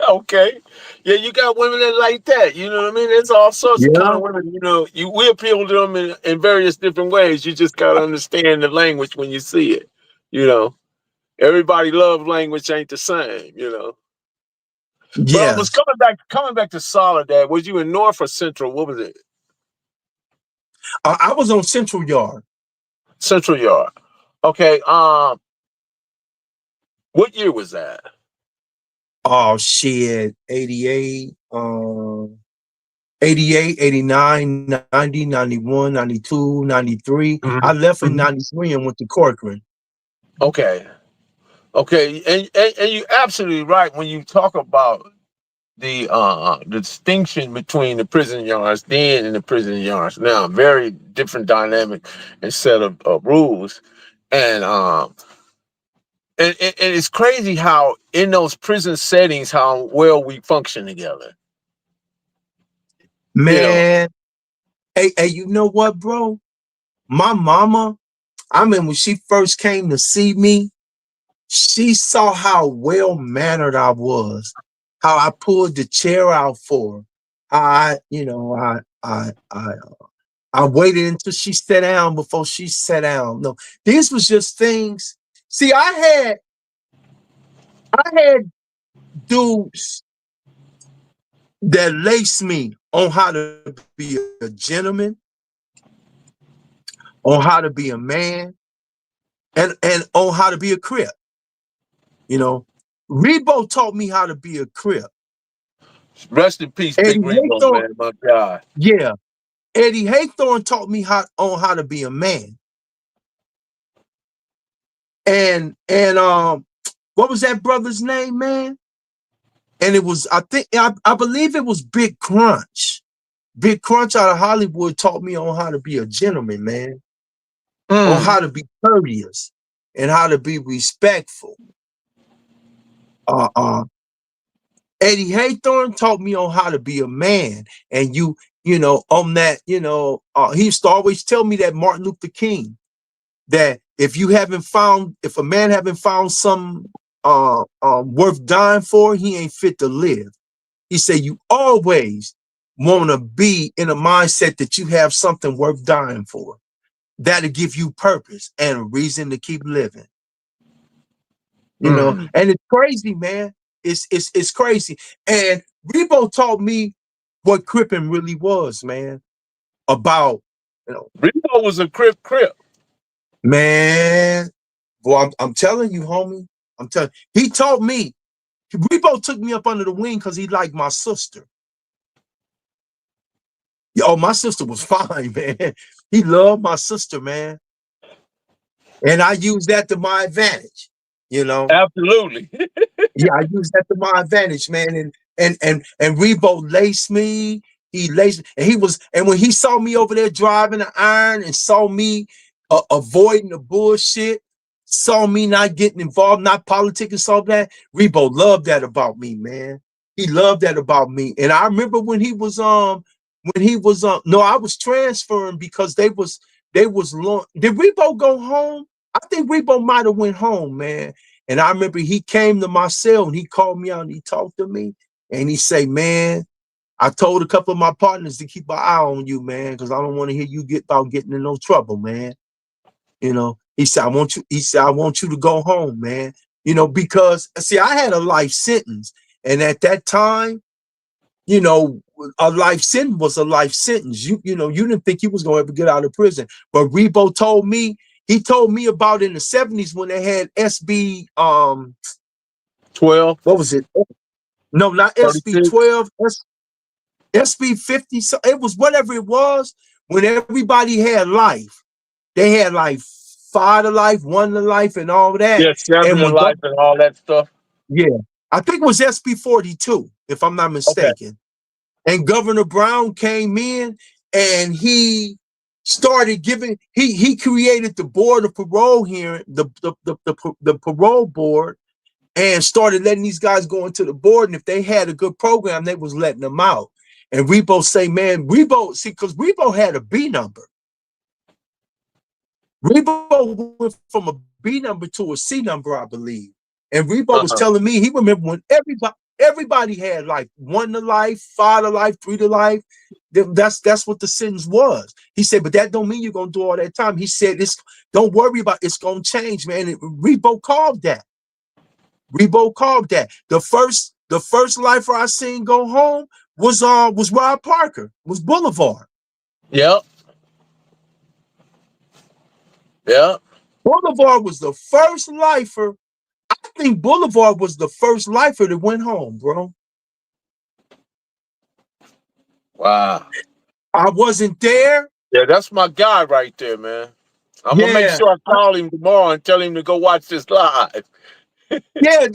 Okay, yeah, you got women that like that. You know what I mean? There's all sorts of kind Yeah. of women. You know, we appeal to them in various different ways. You just gotta understand the language when you see it. You know, everybody love language ain't the same. You know. But I was Yes. coming back to Soledad. Was you in North or Central? What was it? I was on Central Yard. Central Yard. Okay. What year was that? Oh shit, 88, 88, 89, 90, 91, 92, 93. Mhm. I left in Mhm. 93 and went to Corcoran. Okay. Okay. And you're absolutely right when you talk about the distinction between the prison yards then and the prison yards now. Very different dynamic and set of rules. And and it's crazy how in those prison settings how well we function together. You know. Man, hey, you know what, bro? My mama, I mean, when she first came to see me, she saw how well mannered I was, how I pulled the chair out for her, how I waited until she sat down before she sat down. No, these was just things. See, I had dudes that laced me on how to be a gentleman, on how to be a man, and on how to be a crip. You know, Rebo taught me how to be a crip. Rest in peace, Eddie Big Rebo, Haythorne, man. My God. yeah, Eddie Haythorne taught me how to be a man. And what was that brother's name, man? And it was, I believe it was Big Crunch. Big Crunch out of Hollywood taught me on how to be a gentleman, man, on Mm. how to be courteous and how to be respectful. Uh, uh, Eddie Haythorne taught me on how to be a man, and you know, on that, you know, he used to always tell me that Martin Luther King, that if a man haven't found some worth dying for, he ain't fit to live. He said, you always want to be in a mindset that you have something worth dying for. That'll give you purpose and a reason to keep living. You know, Mm. and it's crazy, man. It's crazy. And Rebo taught me what cripping really was, man. About, you know, Rebo was a crip. man. Boy, I'm telling you, homie. I'm telling. He taught me. Rebo took me up under the wing because he liked my sister. Yo, my sister was fine, man. He loved my sister, man. And I used that to my advantage, you know. Absolutely. Yeah, I used that to my advantage, man. And Rebo laced me. He laced, and he was, and when he saw me over there driving the iron and saw me, avoiding the bullshit, saw me not getting involved, not politicking, saw that. Rebo loved that about me, man. He loved that about me. And I remember when he was no, I was transferring because they was long. Did Rebo go home? I think Rebo might have went home, man. And I remember he came to my cell and he called me out and he talked to me and he say, man, I told a couple of my partners to keep an eye on you, man, because I don't want to hear you getting in no trouble, man. You know, he said, I want you to go home, man. You know, because see, I had a life sentence. And at that time, you know, a life sentence was a life sentence. You know, you didn't think you was gonna ever get out of prison. But Rebo told me, he told me about in the 70s when they had SB 12, what was it? No, not SB 36. 12, SB 50. So it was whatever it was when everybody had life. They had like 5 to life, 1 to life, and all that. Yeah, 7 And to when life and all that stuff. yeah, I think it was SB 42, if I'm not Okay. mistaken. And Governor Brown came in and he started giving, he created the board of parole here, the parole board, and started letting these guys go into the board. And if they had a good program, they was letting them out. And Rebo say, man, Rebo, see, because Rebo had a B number. Rebo went from a B number to a C number, I believe. And Rebo was telling me he remember when everybody had like 1 to life, 5 to life, 3 to life. That's what the sentence was. He said, but that don't mean you're gonna do all that time. He said, don't worry about it's gonna change, man. And Rebo called that. Rebo called that. The first lifer I seen go home was Rob Parker, was Boulevard. Yep. Yeah. Boulevard was the first lifer. I think Boulevard was the first lifer that went home, bro. Wow. I wasn't there. Yeah, that's my guy right there, man. I'm gonna make Yeah. sure I call him tomorrow and tell him to go watch this live. Yeah.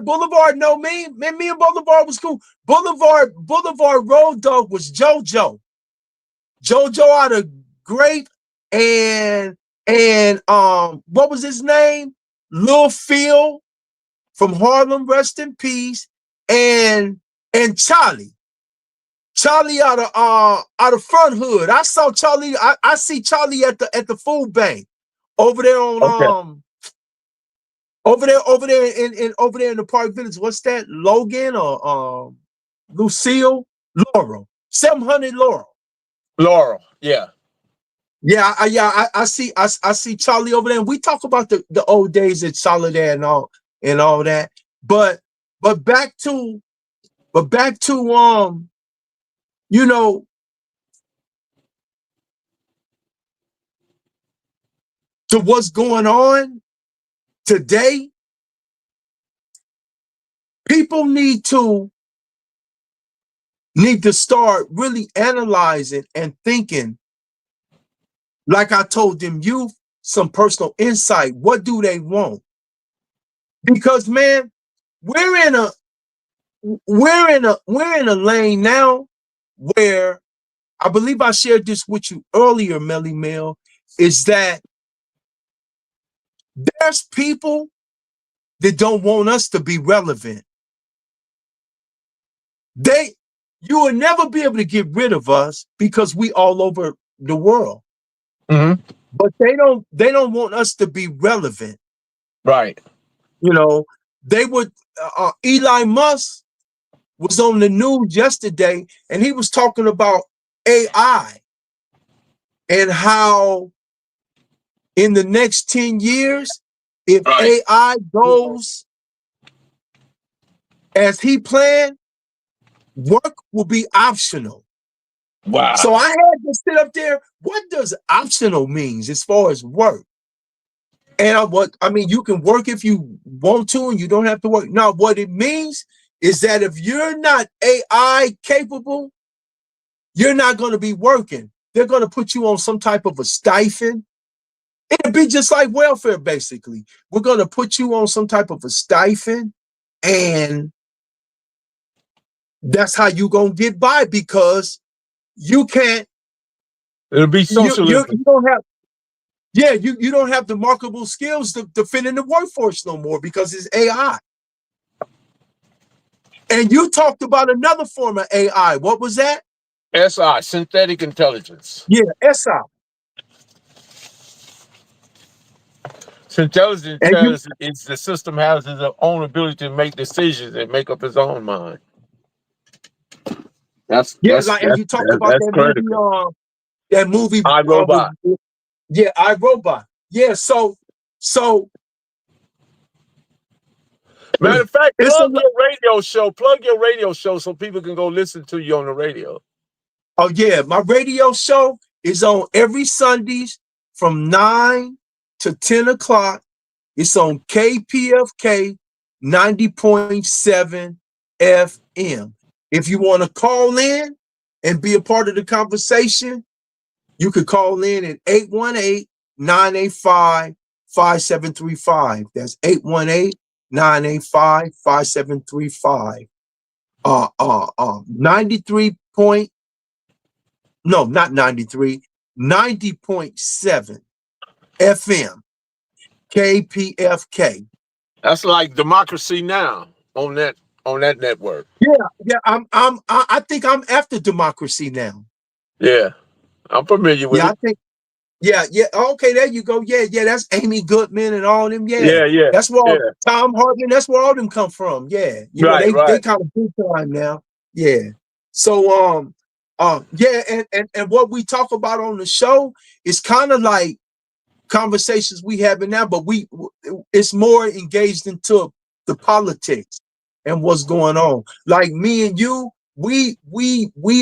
Boulevard know me. Man, me and Boulevard was cool. Boulevard Road Dog was JoJo. JoJo out of Grape and what was his name? Lil Phil from Harlem, rest in peace. And Charlie. Charlie out of Front Hood. I saw Charlie. I see Charlie at the food bank over there on Okay. over there in the Park Village. What's that? Logan or Lucille? Laurel. 700 Laurel. Laurel. Yeah. Yeah, I see Charlie over there. And we talk about the old days at Solitaire and all that. But back to you know, to what's going on today. People need to start really analyzing and thinking, like I told them youth, some personal insight. What do they want? Because man, we're in a lane now where I believe I shared this with you earlier, Melly Mill, is that there's people that don't want us to be relevant. You will never be able to get rid of us because we all over the world. Mm-hmm. But they don't want us to be relevant. Right. You know, they would Eli Musk was on the news yesterday and he was talking about AI and how in the next 10 years, if AI goes as he planned, work will be optional. Wow. So I had to sit up there. What does optional means as far as work? And you can work if you want to, and you don't have to work. Now, what it means is that if you're not AI capable, you're not going to be working. They're going to put you on some type of a stipend. It'll be just like welfare, basically. We're going to put you on some type of a stipend, and that's how you're going to get by because you can't. It'll be socialism. You don't have. Yeah, you don't have the marketable skills to fit in the workforce no more because it's AI. And you talked about another form of AI. What was that? SI, synthetic intelligence. Yeah, SI. Synthetic And you, intelligence is the system has its own ability to make decisions and make up its own mind. That's yeah, that's like and that's you talked about that's critical. that movie, I Robot. yeah, I Robot. Yeah, so Matter of fact, it's a plug your radio show. Plug your radio show so people can go listen to you on the radio. oh yeah, my radio show is on every Sundays from 9 to 10 o'clock. It's on KPFK 90.7 FM. If you want to call in and be a part of the conversation, you could call in at 818-985-5735. That's 818-985-5735. 93 point, no, not 93, 90.7 FM, KPFK. That's like Democracy Now on that network. Yeah, I think I'm after Democracy Now. Yeah, I'm familiar with Yeah, I it. think, yeah. Okay, there you go. Yeah, that's Amy Goodman and all them. Yeah, Yeah. that's where Tom Hartman. That's where all them come from. Yeah, they Right. kind of big time now. Yeah. So yeah, and what we talk about on the show is kind of like conversations we having now, but it's more engaged into the politics and what's going on. Like me and you, we're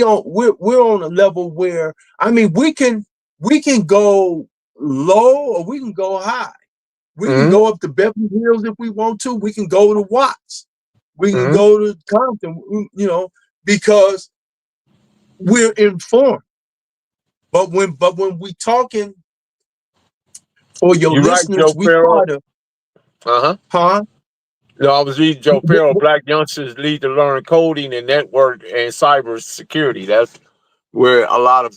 on a level where I mean we can go low or we can go high. We can Mm-hmm. go up to Beverly Hills if we want to. We can go to Watts. We can go to Compton, because we're informed. But when we talking for your You right, listeners, Joe we try Farrell. to, Uh-huh. No, I was reading Joe Farrell. Black youngsters need to learn coding and network and cyber security. That's where a lot of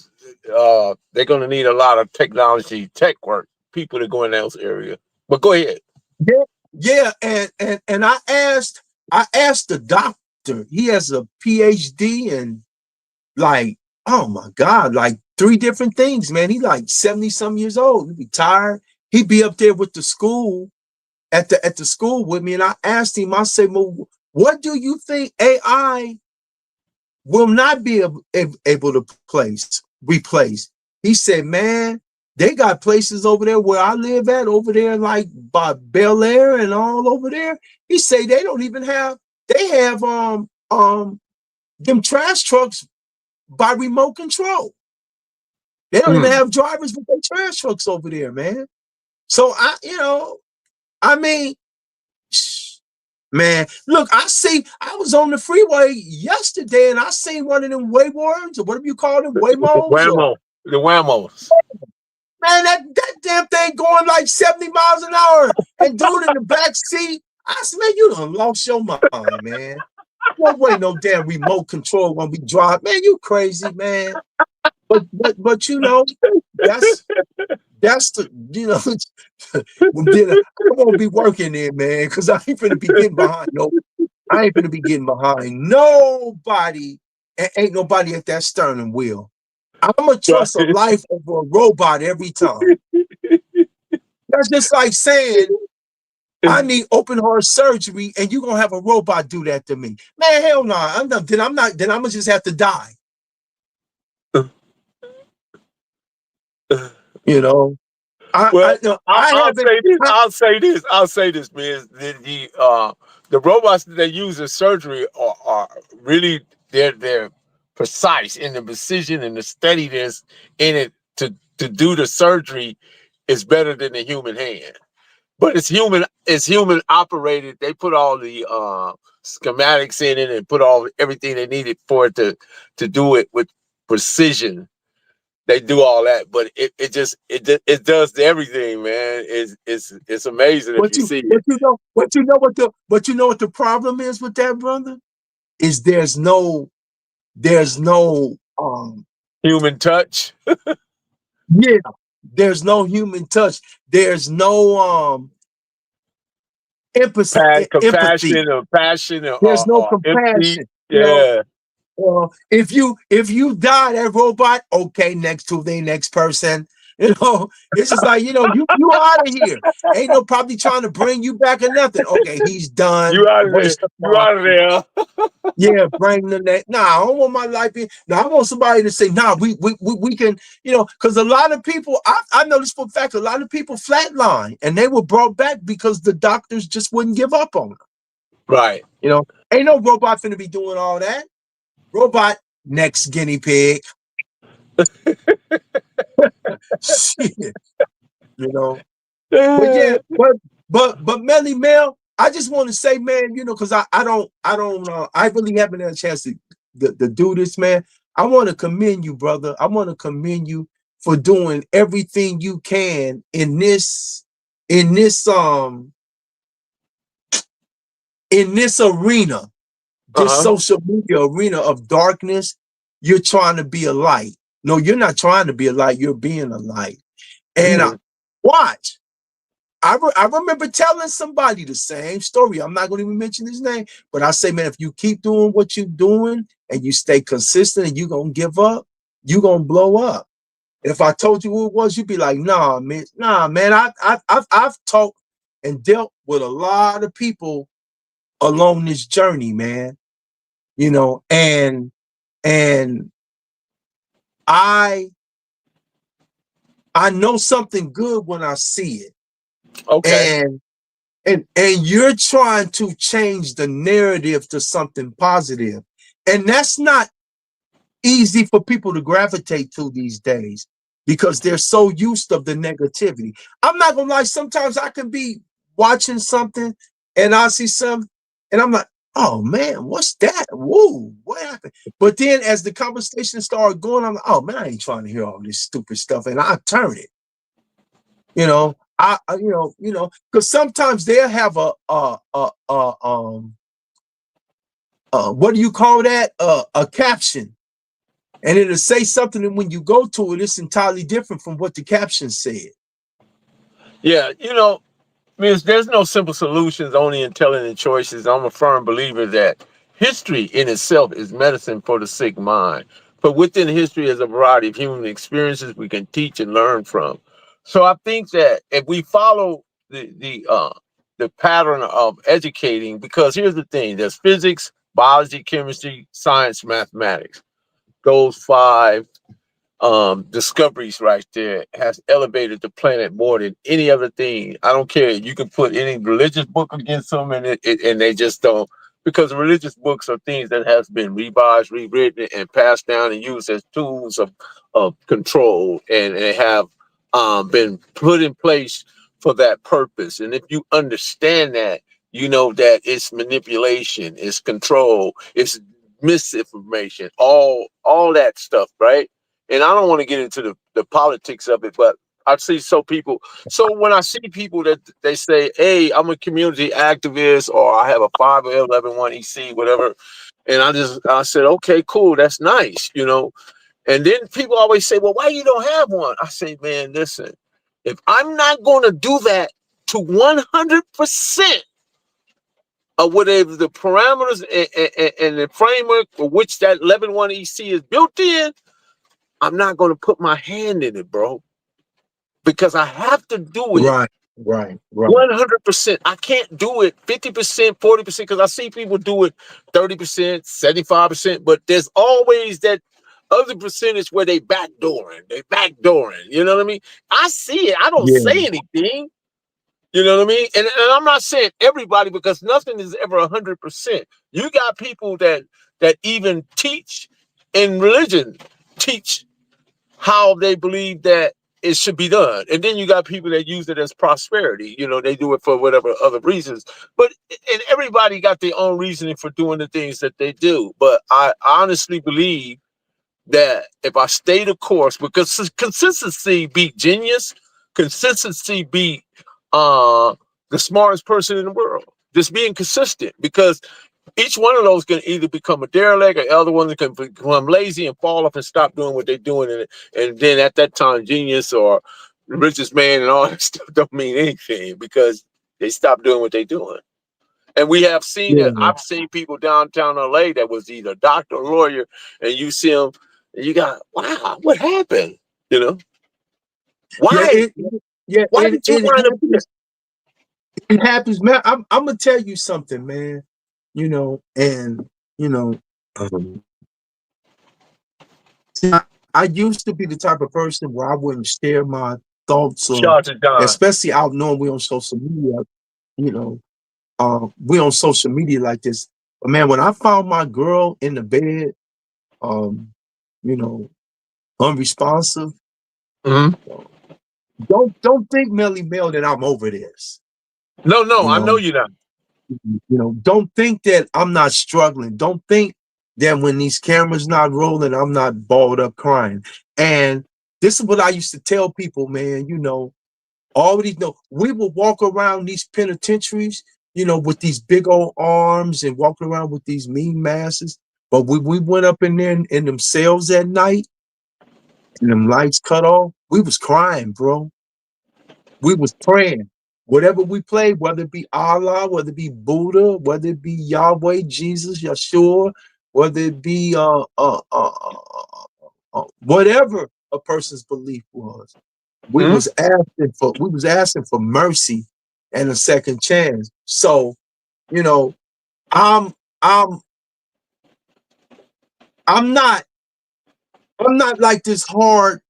they're going to need a lot of tech work, people to go in those area. But go ahead. yeah, and I asked the doctor. He has a PhD in like, oh my God, like 3 different things, man. He like 70 some years old. He retired. He'd be up there with the school at the school with me, and I asked him. I said, "Well, what do you think AI will not be able to replace?" He said, "Man, they got places over there where I live at, over there like by Bel Air and all over there." He said they don't even have. They have them trash trucks by remote control. They don't even have drivers with their trash trucks over there, man. So I mean, man, look, I was on the freeway yesterday and I seen one of them Waywards or whatever you call them, Waymos. The Whammos. Man, that damn thing going like 70 miles an hour and dude in the back seat. I said, man, you done lost your mind, man. No way, no damn remote control when we drive. Man, you crazy, man. But that's the I won't be working there, man, because I ain't finna be getting behind I ain't finna be getting behind nobody, and ain't nobody at that steering wheel. I'm gonna trust a life over a robot every time. That's just like saying I need open heart surgery and you're gonna have a robot do that to me. Man, hell no. Then I'm gonna just have to die. You know. I'll say this, man. The robots that they use in surgery are really they're precise in the precision and the steadiness in it to do the surgery is better than the human hand. But it's human operated. They put all the schematics in it and put everything they needed for it to do it with precision. They do all that, but it does everything, man. It's amazing if you see it. But you know what the problem is with that, brother? Is there's no Human touch. yeah, there's no human touch. There's no empathy. Compassion or passion There's no or empathy. compassion. You know, Yeah. if you die, that robot, okay, next to the next person. You know, it's just like, you out of here. Ain't no probably trying to bring you back or nothing. Okay, he's done. You out of there. Waste of You out of time. there. Yeah, bring the next. Nah, I don't want my life in. Nah, I want somebody to say, nah, we can, because a lot of people, I know this for a fact, a lot of people flatline and they were brought back because the doctors just wouldn't give up on them. Right. Ain't no robot finna be doing all that. Robot, next guinea pig. Shit, But yeah, but Melly Mel, I just want to say, man, because I really haven't had a chance to do this, man. I want to commend you, brother. I want to commend you for doing everything you can in this arena, this social media arena of darkness. You're trying to be a light. No, you're not trying to be a light. You're being a light. And watch. I remember telling somebody the same story. I'm not going to even mention his name, but I say, man, if you keep doing what you're doing and you stay consistent and you're going to give up, you're going to blow up. And if I told you who it was, you'd be like, nah, man. I've talked and dealt with a lot of people along this journey, man. And I know something good when I see it. Okay. And you're trying to change the narrative to something positive. And that's not easy for people to gravitate to these days because they're so used to the negativity. I'm not gonna lie, sometimes I can be watching something and I see something and I'm like, oh man, what's that? Whoa, what happened? But then as the conversation started going, I'm like, oh man, I ain't trying to hear all this stupid stuff. And I turn it. Because sometimes they'll have what do you call that? A caption, and it'll say something, and when you go to it, it's entirely different from what the caption said. Yeah. Means there's no simple solutions, only intelligent choices. I'm a firm believer that history in itself is medicine for the sick mind. But within history is a variety of human experiences we can teach and learn from. So I think that if we follow the pattern of educating, because here's the thing: there's physics, biology, chemistry, science, mathematics. Those five discoveries right there has elevated the planet more than any other thing. I don't care. You can put any religious book against them, and and they just don't, because religious books are things that has been revised, rewritten, and passed down and used as tools of control, and they have been put in place for that purpose. And if you understand that, you know that it's manipulation, it's control, it's misinformation, all that stuff, right? And I don't want to get into the politics of it, but I see so when I see people that they say, hey, I'm a community activist, or I have a 501c, whatever, and I said, okay, cool, that's nice, And then people always say, well, why you don't have one? I say, man, listen, if I'm not going to do that to 100% of whatever the parameters and the framework for which that 111EC is built in, I'm not going to put my hand in it, bro, because I have to do it. Right. 100%. I can't do it 50%, 40%, because I see people do it 30%, 75%, but there's always that other percentage where they backdooring. You know what I mean? I see it. I don't say anything. You know what I mean? And I'm not saying everybody, because nothing is ever 100%. You got people that even teach in religion, teach how they believe that it should be done. And then you got people that use it as prosperity. They do it for whatever other reasons. And everybody got their own reasoning for doing the things that they do. But I honestly believe that if I stay the course, because consistency beat genius, consistency beat the smartest person in the world. Just being consistent, because each one of those can either become a derelict, or the other one can become lazy and fall off and stop doing what they're doing. And then at that time, genius or the richest man and all that stuff don't mean anything because they stopped doing what they're doing. And we have seen Yeah, it. I've seen people downtown LA that was either a doctor or lawyer, and you see them, and you got, wow, what happened? You know, yeah, why? yeah, Why did you it wind up here? happens. It happens, man. I'm gonna tell you something, man. You know, and you know, um, see, I used to be the type of person where I wouldn't share my thoughts, or Shout out to Don. especially out knowing we on social media. You know, we on social media like this. But man, when I found my girl in the bed, um, you know, unresponsive, Mhm. don't think Melly Mel that I'm over this. No, You I know know, you're not. don't think that I'm not struggling. Don't think that when these cameras not rolling, I'm not balled up crying. And this is what I used to tell people, man. Already know we would walk around these penitentiaries, with these big old arms and walking around with these mean masses. But we went up in there in them cells at night and them lights cut off, we was crying, bro. We was praying. Whatever we played, whether it be Allah, whether it be Buddha, whether it be Yahweh, Jesus, Yeshua, whether it be whatever a person's belief was, Mhm. we was asking for mercy and a second chance. So, you know, I'm I'm I'm not like this hard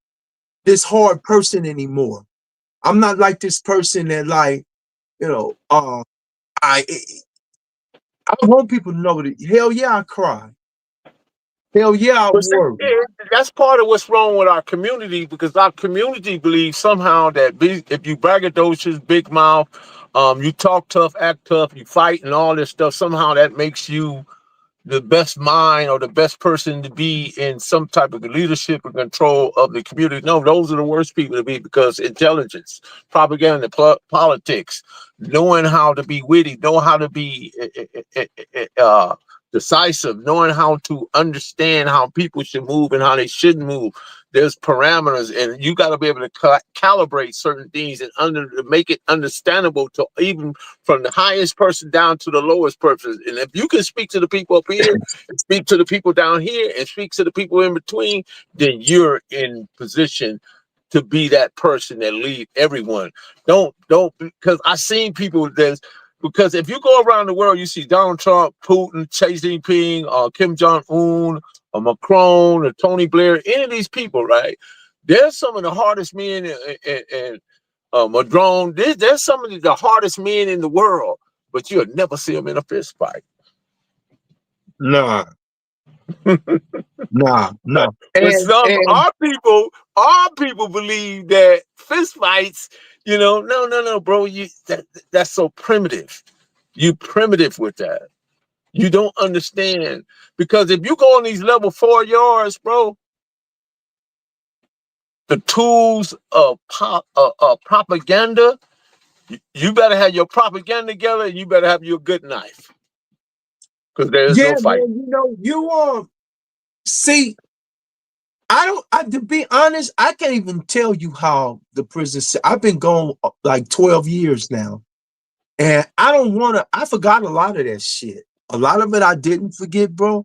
person anymore. I'm not like this person that like, you know, I I want people to know that hell yeah, I cry. Hell yeah, I But see, worry. that's part of what's wrong with our community because our community believes somehow that if you braggadocious, big mouth, you talk tough, act tough, you fight and all this stuff, somehow that makes you the best mind or the best person to be in some type of leadership and control of the community. No, those are the worst people to be because intelligence, propaganda, politics, knowing how to be witty, know how to be decisive, knowing how to understand how people should move and how they shouldn't move. There's parameters, and you got to be able to calibrate certain things and make it understandable to even from the highest person down to the lowest person. And if you can speak to the people up here and speak to the people down here and speak to the people in between, then you're in position to be that person that lead everyone. Don't because I've seen people that's because if you go around the world, you see Donald Trump, Putin, Xi Jinping, Kim Jong Un, Macron, or Tony Blair, any of these people, right? They're some of the hardest men and Madrone. There's some of the hardest men in the world, but you'll never see them in a fist fight. Nah, nah. But And some and our people believe that fist fights, no, bro, that's so primitive. You primitive with that. You don't understand because if you go on these level 4 yards, bro, the tools of propaganda, you better have your propaganda together and you better have your good knife because there is yeah, no fight. man, you see, to be honest, I can't even tell you how the prison. I've been gone like 12 years now, and I forgot a lot of that shit. A lot of it I didn't forget, bro,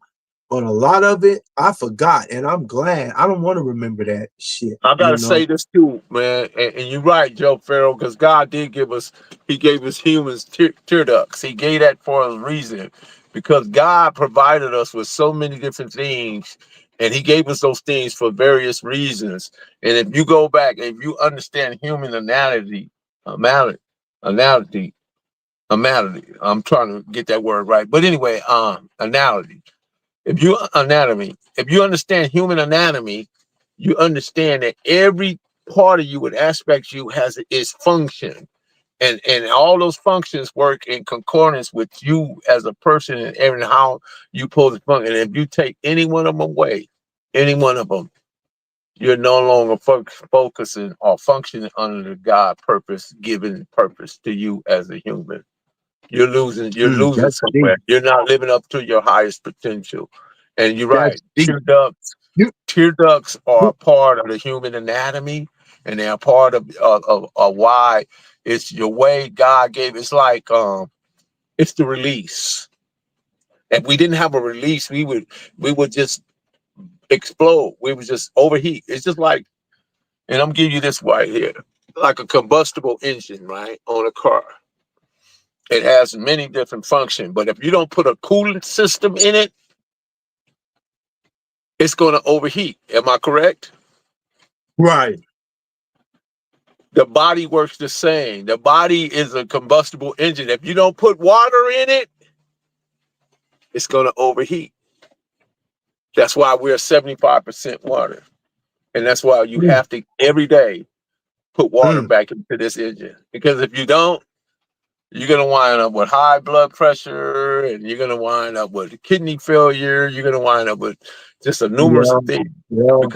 but a lot of it I forgot, and I'm glad. I don't want to remember that shit, I gotta say this too, man, and you're right, Joe Farrell, because God did He gave us humans tear ducts. He gave that for a reason, because God provided us with so many different things, and He gave us those things for various reasons. And if you go back and if you understand human analogy, I'm trying to get that word right, but anyway, analogy. If you understand human anatomy, you understand that every part of you, what aspects you has its function, and all those functions work in concordance with you as a person and how you pose the function. And if you take any one of them away, any one of them, you're no longer focusing or functioning under the God purpose, given purpose to you as a human. You're losing that's deep. somewhere. You're not living up to your highest potential. And you're right. That's deep. Tear ducts You, tear ducts are you a part of the human anatomy. and they're a part of why it's your way God gave. It's like it's the release. If we didn't have a release, we would just explode. We would just overheat. It's just like, and I'm giving you this right here, like a combustible engine, right, on a car. It has many different functions, but if you don't put a coolant system in it, it's going to overheat. Am I correct? Right. The body works the same. The body is a combustible engine. If you don't put water in it, it's going to overheat. That's why we're 75% water. And that's why you Mm, have to every day put water mm. back into this engine. Because if you don't, you're going to wind up with high blood pressure, and you're going to wind up with kidney failure. You're going to wind up with just a numerous Yeah, of things yeah.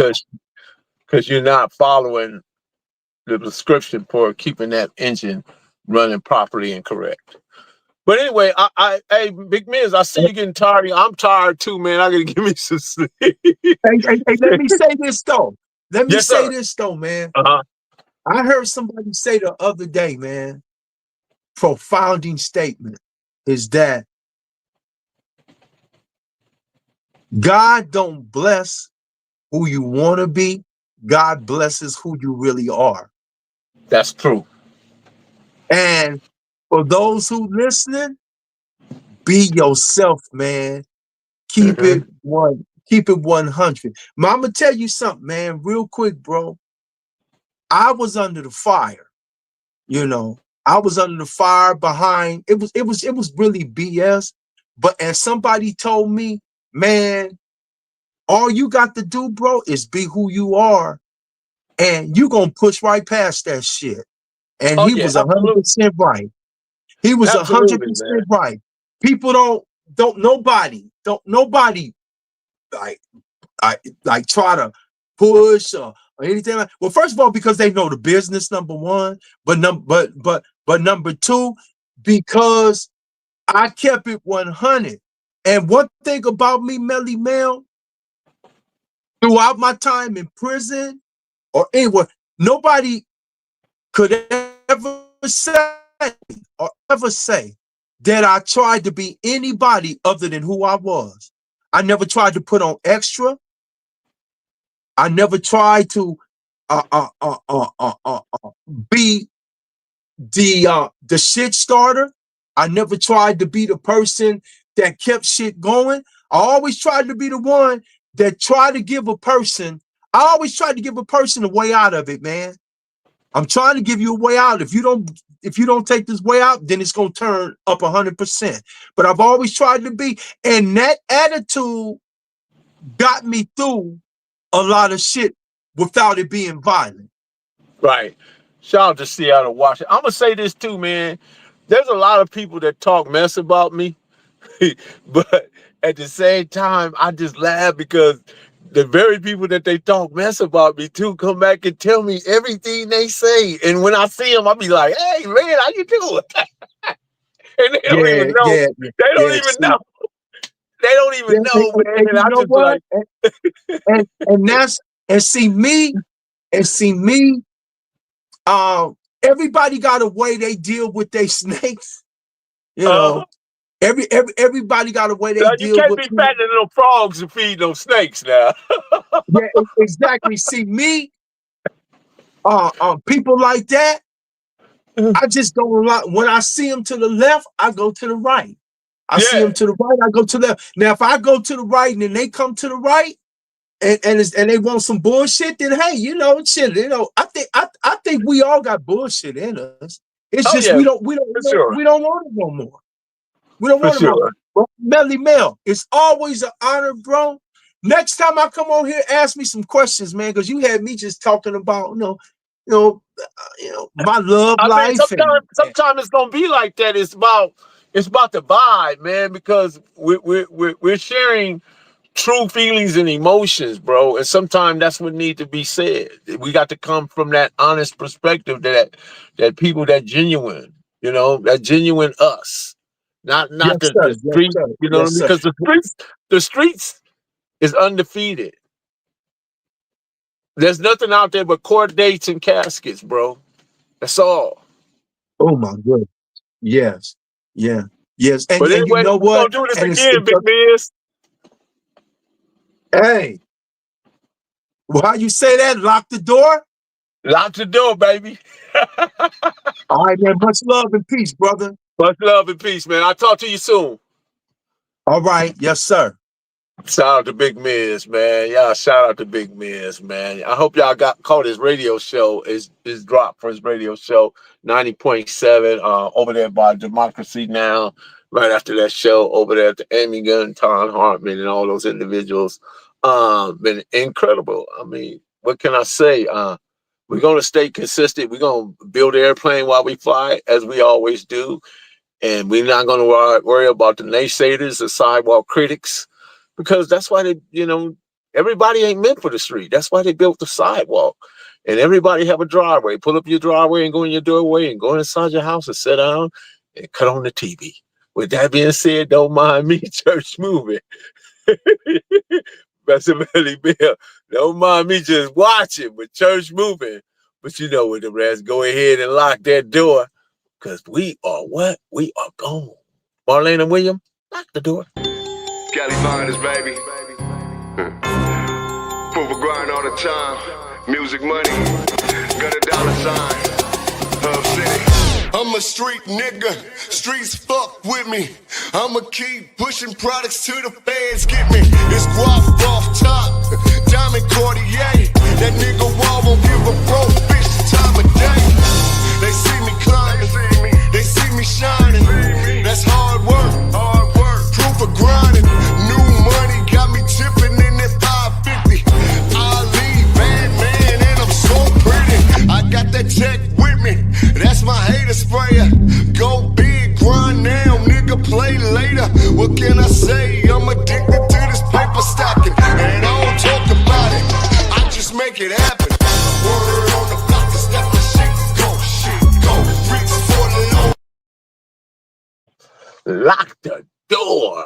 because you're not following the prescription for keeping that engine running properly and correct. But anyway, hey, Big Miz, I see you getting tired. I'm tired too, man. I gotta give me some sleep. Hey, let me say this though. Let me Yes, say sir. this though, man. Uh-huh. I heard somebody say the other day, man, profounding statement is that God don't bless who you want to be. God blesses who you really are. That's true. And for those who listening, be yourself, man. Keep Mm-hmm. it one. Keep it 100. I'm gonna tell you something, man, real quick, bro. I was under the fire, you know. I was under the fire behind. It was really BS. But as somebody told me, man, all you got to do, bro, is be who you are, and you gonna push right past that shit. And Oh he yeah, was absolutely, 100% right. He was a hundred absolutely, man. percent right. People don't nobody like like try to push or anything like. Well, first of all, because they know the business, number one, but number two, because I kept it 100. And one thing about me, Melly Mel, throughout my time in prison or anywhere, nobody could ever say that I tried to be anybody other than who I was. I never tried to put on extra. I never tried to uh, uh, uh, uh, uh, uh, be the shit starter. I never tried to be the person that kept shit going. I always tried to be the one that tried to give a person. I always tried to give a person a way out of it, man. I'm trying to give you a way out. If you don't take this way out, then it's gonna turn up 100%. But I've always tried to be, and that attitude got me through a lot of shit without it being violent. Right. Shout out to Seattle, Washington. I'm gonna say this too, man. There's a lot of people that talk mess about me, but at the same time, I just laugh because the very people that they talk mess about me too come back and tell me everything they say. And when I see them, I'll be like, "Hey, man, how you doing?" And they don't even Yeah, know. yeah, They don't yeah. even See, know. They don't yeah, even know, man. And you I know just what? like, And that's and see me. Um, everybody got a way they deal with their snakes. You uh, know, everybody got a way they you deal can't with be people. fattening no frogs and feeding no snakes now. Yeah, exactly. See me, people like that. I just don't like when I see them to the left, I go to the right. I see Yeah. them to the right, I go to the left. Now, if I go to the right and then they come to the right and they want some bullshit, then hey, shit, I think we all got bullshit in us. It's Oh just yeah, we don't we don't for want, sure. we don't want it no more. We don't For want it more. sure. But Melly Mel, it's always an honor, bro. Next time I come on here, ask me some questions, man, because you had me just talking about, my love I mean, life sometimes it's gonna be like that. It's about the vibe, man, because we're sharing true feelings and emotions, bro. And sometimes that's what needs to be said. We got to come from that honest perspective that people that genuine, that genuine us, not yes, the sir. Yes, street, sir. you know what I Yes, mean? sir. Because the streets is undefeated. 'Cause the streets, the streets is undefeated. 'Cause the streets is undefeated. 'Cause the streets is undefeated. 'Cause the streets is undefeated. 'Cause the streets is undefeated. 'Cause the streets is undefeated. There's nothing out there but court dates and caskets, bro. That's all. Oh my goodness. Yes. Yeah. Yes. But And you anyway, know we're gonna what? do this And again, Big Miz. hey, well, how you say that? Lock the door? Lock the door, baby. All right, man. Much love and peace, brother. Much love and peace, man. I'll talk to you soon. All right. Yes, sir. Shout out to Big Miz, man. Y'all shout out to Big Miz, man. I hope y'all caught his radio show. His drop for his radio show, 90.7, over there by Democracy Now! Right after that show, over there at the Amy Gunn, Tom Hartman, and all those individuals. Been incredible. I mean, what can I say? We're gonna stay consistent. We're gonna build an airplane while we fly, as we always do. And we're not gonna worry about the naysayers, the sidewalk critics. Because that's why everybody ain't meant for the street. That's why they built the sidewalk. And everybody have a driveway. Pull up your driveway and go in your doorway and go inside your house and sit down and cut on the TV. With that being said, don't mind me, church moving. Professor Melly Bill, don't mind me just watching, but church moving. But you know what the rest, go ahead and lock that door. Because we are what? We are gone. Marlene and William, lock the door. Cali finest, baby. Proof of grind all the time. Music money. Got a dollar sign. Hub City. I'm a street nigga. Streets fuck with me. I'ma keep pushing products till the feds get me. It's guap off top. Diamond Cartier. That nigga wall won't give a broke bitch the time of day. They see me climbing. They see me shining. That's hard work. Proof of grinding. New money got me tipping in that 550. I leave bad man and I'm so pretty. I got that tech with me. That's my hater sprayer. Go big, grind now, nigga, play later. What can I say? I'm addicted to this paper stacking. And I don't talk about it. I just make it happen. Word on the block is that the shit go. Reach for the low. Lock the door.